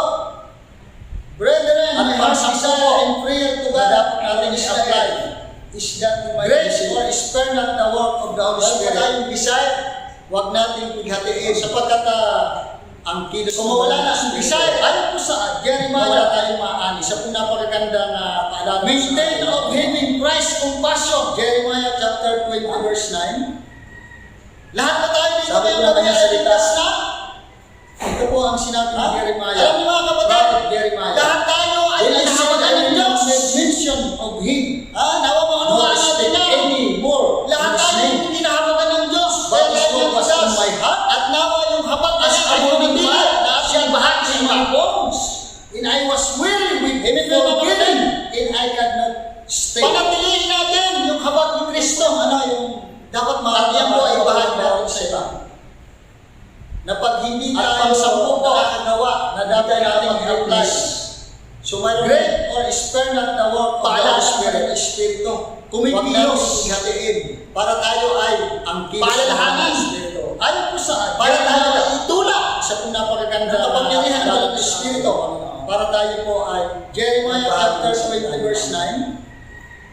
Brethren, my heart's desire and prayer to God dapat natin is that grace or spare not the work of the Holy Spirit. Tayong desire Huwag natin pighatiin sapagkat ang kilos kung mawala na ang desire, ayon po sa Jeremiah, wala tayong maaani. Isa po napakaganda na paalala. Maintain of having Christ's compassion. Jeremiah chapter 20 verse 9. Lahat na tayo dito Sabi ngayon po ng kanyang salita. na. Ito po ang sinabi ng Jeremiah. Alam niyo mga kapatid, Prophet Jeremiah. lahat tayo ay When I said naghahawakan ng Diyos. mention of Him, Nawa mo ano nor ang natin speak na. any more Lahat in His tayo name. hindi nahawakan ng Diyos. But His Dahil word was in Diyos. my heart. At nawa yung habag na As yan I ay would bumibili na siya bahagi sa mga bones. And I was weary with Ibig for sabihin, giving, and I could not stay. Panatilihin natin yung habag ni Kristo. Ano yung dapat Yan po ay bahagi natin sa iba. Na pag hindi At tayo pang-sampu po, nakakagawa na dapat natin i-apply. So may great or spare not the work of the Paalala Holy Spirit, Espiritu. Kumikilos, ihatiin para tayo ay ang kilos Paalalahanan. ng Espiritu. Ayon po sa Para tayo ay itulak sa po napakaganda Sa kapangyarihan ng ng Espiritu. Para tayo po ay Jeremiah chapter 20 verse 9.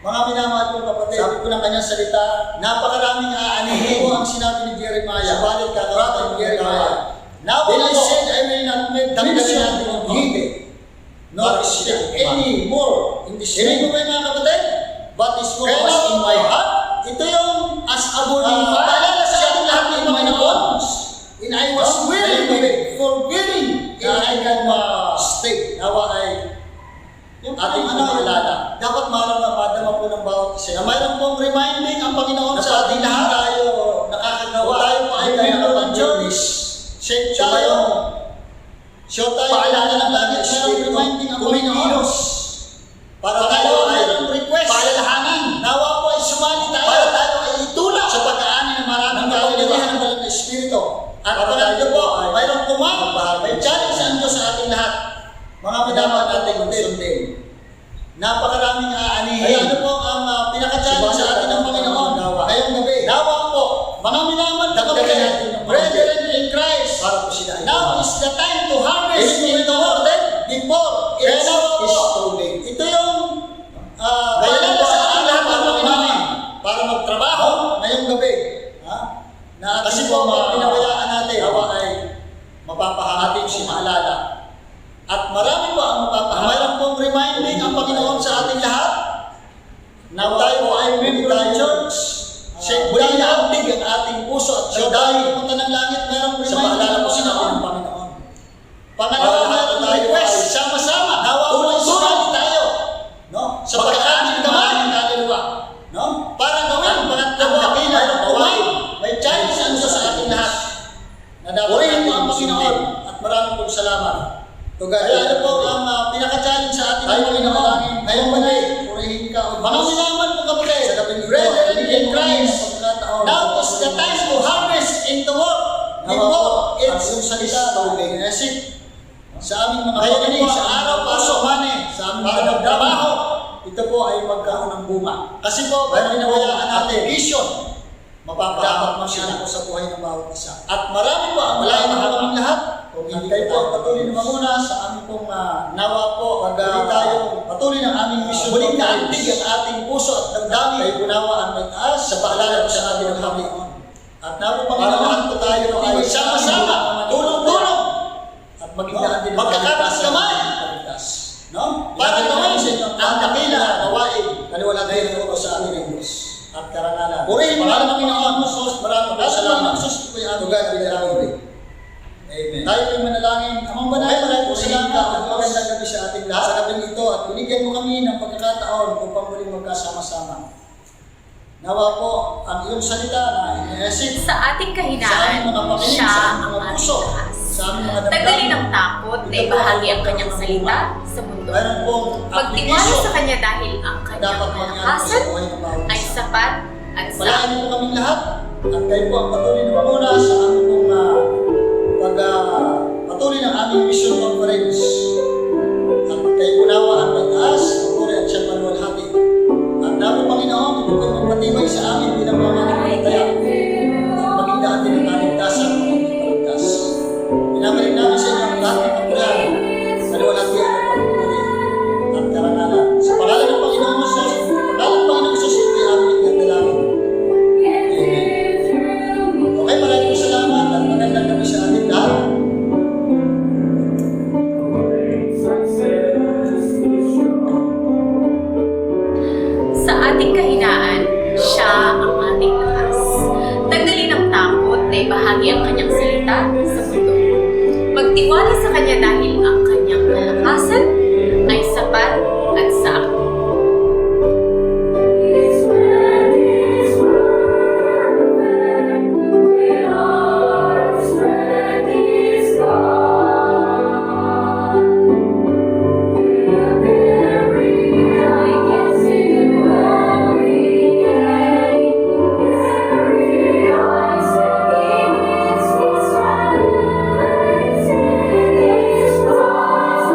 Mga minamahal kong kapatid, sabi ko ng kanyang salita, napakaraming aanihin po ang sinabi ni Jeremiah. Subalit kakarating Jeremiah. Now when I said I will not make mention of him, nor speak any more in this name. Hindi ko ba mga kapatid? But his word was in my heart. Ito yung as a burning fire. Paalala sa ating lahat ng in my Panginoon. bones. And I was weary with forgetting and I can stay. Nawa ay yung ating maalala. Dapat madama po ng bawat isa. Na mayroon pong reminding ang Panginoon sa ating lahat. Tayo nakakagawa. Tayo po ay member ng church. Shake tayo. Show tayo. Paalala ng langit. Mayroong reminding ang Panginoon. Para tayo ay mayroong request. paalalahanan. Nawa po ay sumali tayo. Para tayo ay itulak sa pag-aani ng maraming kapangyarihan ng dalang Espiritu. At pangatlo po, mayroong kumang, may challenge ang Diyos sa ating lahat. Mga minamahal nating sundin. Napakaraming aanihin. Ay ano po ang pinaka-challenge sa atin ng Panginoon ngayong gabi. Nawa po, mga minamahal na kapatid, brethren in Christ, para po sila now is the time to harvest in the world before it is too late. Ito yung paalala sa ating lahat ng Panginoon para magtrabaho ngayong gabi. Na kasi po pinabayaan natin, nawa ay mapapahating si maalala. At marami po ang mapapahating. Mayroon pong reminding ang Panginoon sa ating lahat na tayo po ay member ng church. Muli na antig ang ating puso at siya dahil pumunta ng langit, mayroong reminding sa paalala po sa atin ng Panginoon. Pangalawa, mayroong request, sama-sama, nawa po ay sumali tayo. No? Sa pagkakating kamay ng kaluluwa. No? Para gawin ang pangatlo, mayroong kumay. May challenge ang Diyos sa ating lahat. Na dapat natin ang Panginoon at maraming pong salamat. Kaya ano po ang pinaka-challenge sa ating Panginoon ngayong gabi, purihin ka. Mga minaman po kapatid, brethren in Christ, now is the time to harvest in the world before it's too sa aming mga pagkain, sa araw, pasok, mani, sa aming mga trabaho, ito po ay magkaroon ng bunga. Kasi po, pag pinawayaan natin, vision, mapapahamak mo siya po sa buhay ng bawat isa. At marami po ang malayo na kaming lahat. Kung hindi kayo po patuloy na muna sa aming pong nawa po, pag tayo patuloy ng aming mission, muling naantig ang ating puso at damdamin, kayo gunawa ang may taas sa paalala po sa ating ng Panginoon. At nawa Panginoon po tayo ay sama-sama, tulong-tulong, at maging daan din ang Magkakatas kamay. No? Para gawin ang dakila gawain, kaliwala tayo ng sa amin ng Diyos at karangalan. Purihin mo ang Panginoon, maraming salamat. Tugad pinagawin. Amen. Tayo po'y manalangin. Amang banal, maraming po salamat at magandang gabi sa ating lahat. Sa gabing ito at binigyan mo kami ng pagkakataon upang muling magkasama-sama. Nawa po ang iyong salita na iniesip Sa ating sa aming kahinaan, mga pakinig, siya sa ang aming mga ating puso, lakas. sa aming mga Tanggalin ang takot na ibahagi ang kanyang salita sa mundo. Mayroon pong Magtiwala application sa kanya dahil ang kanyang dapat mangyari sa kalakasan buhay ng bawat ay isa. sapat at Palayan niyo po kaming lahat at kayo po ang patuloy na mamuna sa aming pong patuloy ng aming mission conference. At kayo punawa ang may taas, pagpuri at siyang maluwalhati. At namin Panginoon, ito po'y magpatibay sa amin bilang mga nagpapataya. At maging daan din ang kaligtasan ng mga paligtas. Pinabalik namin sa inyo ang lahat ng pagpulaan, maluwalhati at pagpuri at karangalan. Sa pangalan ng Panginoon Jesus, pangalan ng Panginoon Jesus, ito ay aming nagdalangin. Amen. Okay, maraming salamat. magtiwala sa Kanya dahil ang Kanyang kalakasan ay sapat at sakto. His plan is perfect. In our strength is God. We'll carry against Him when we gain. Carry us in His strength. His cross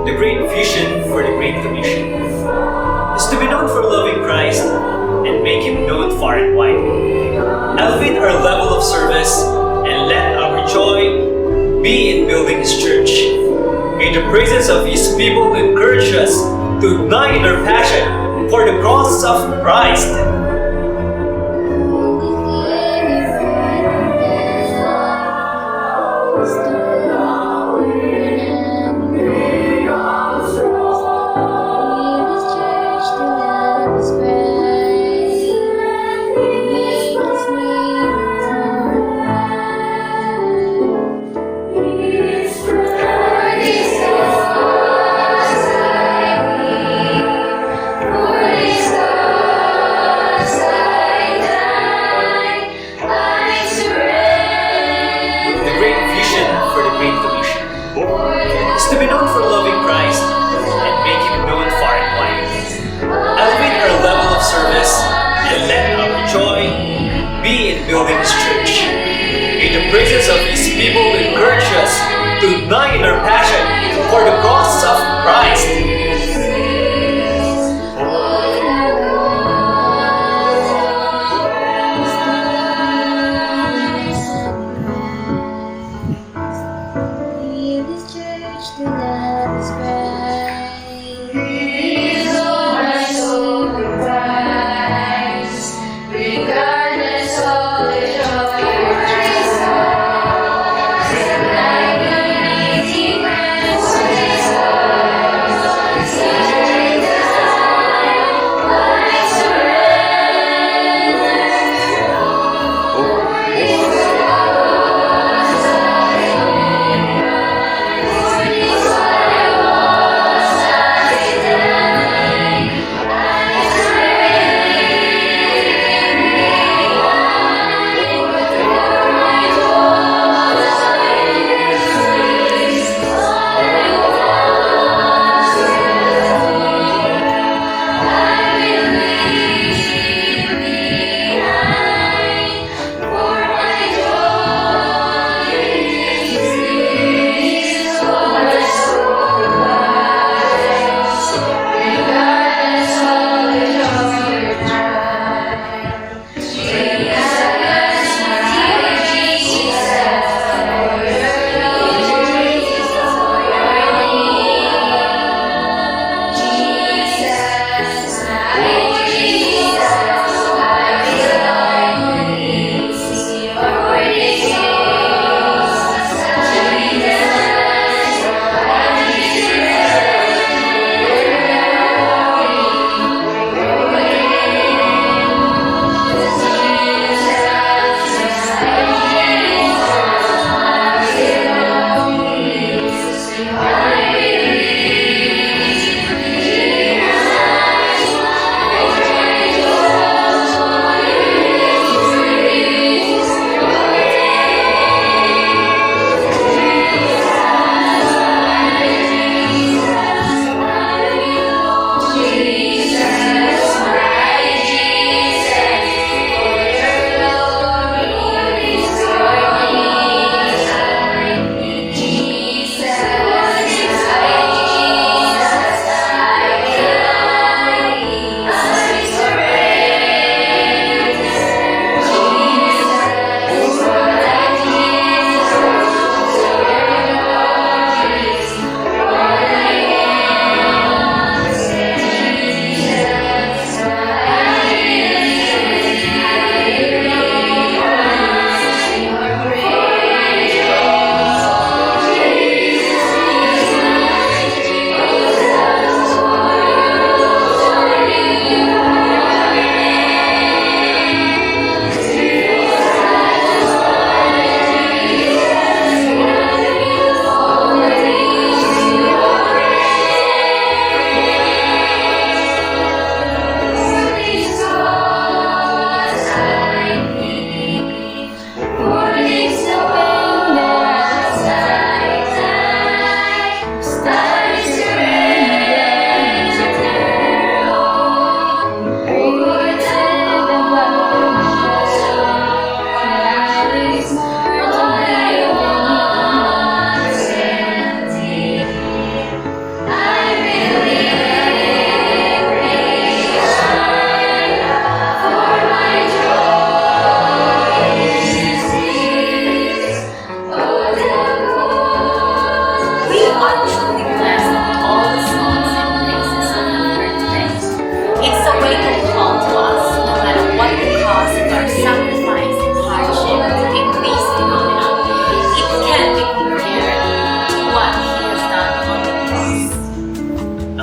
The great vision for the Great Commission is to be known for loving Christ and make Him known far and wide. Elevate our level of service and let our joy be in building His church. May the presence of His people encourage us to ignite our passion for the cross of Christ. To be known for loving Christ and make Him known far and wide. Elevate our level of service and let our joy be in building His church. May the presence of His people encourage us to ignite our passion for the cross of Christ. Regardless of the joy,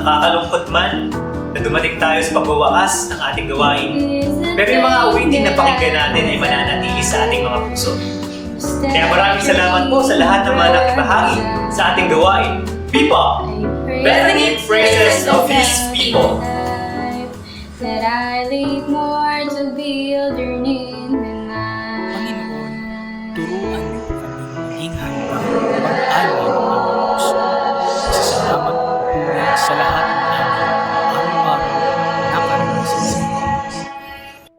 Nakakalungkot man na dumating tayo sa pagwawakas ng ating gawain. Pero yung mga awitin na pakinggan natin ay mananatili sa ating mga puso. Kaya maraming salamat po sa lahat ng mga nakibahagi sa ating gawain. Pipa! Bethany praises of His people. That I lead more to build your name than Panginoon, turuan niyo po kami maging handa mag-alay ng aming puso. Pasasalamat at papuri sa lahat ng aming araw-araw na karanasan sa inyo.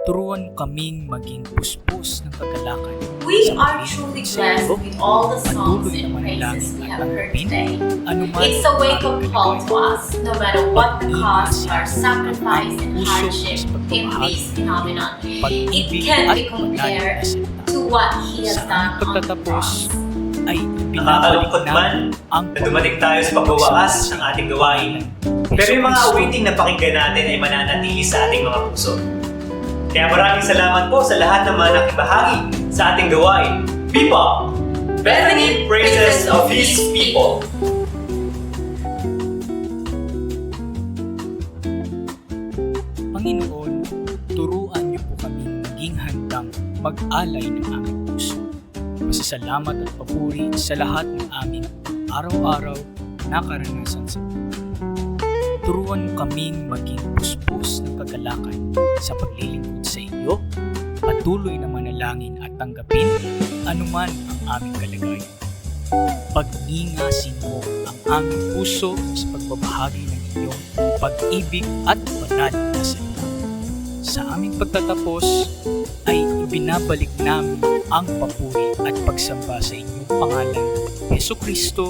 Turuan mo kaming maging puspos ng kagalakan. We are truly blessed with all the songs Patuloy and na praises manalangin we at have heard tanggapin today. anuman It's a ang wake-up aming call to kalagayan. us, no matter what the cost, our sacrifice and hardship in this phenomenon. It Pag-ibig can't at be compared paglalim na salita. to what He has Sa done aming on the pagtatapos cross. ay binabalik Nakakalungkot man namin ang na dumating tayo sa pagwawakas ng ating gawain. Pero yung mga awiting na pakinggan natin ay mananatili sa ating mga puso. Kaya maraming salamat po sa lahat ng mga nakibahagi sa ating gawain. Pipa! Bethany praises of His people. Panginoon, turuan niyo po kami maging handang mag-alay ng aming puso. Pasasalamat at papuri sa lahat ng aming araw-araw na karanasan sa buhay. Turuan mo kaming maging puspos ng kagalakan sa paglilingkod sa iyo, patuloy na manalangin at tanggapin anuman ang aming kalagayan. Pag-ingasin mo ang aming puso sa pagbabahagi ng iyong pag-ibig at banal na salita. Sa aming pagtatapos ay ibinabalik namin ang papuri at pagsamba sa inyong pangalan, Jesucristo,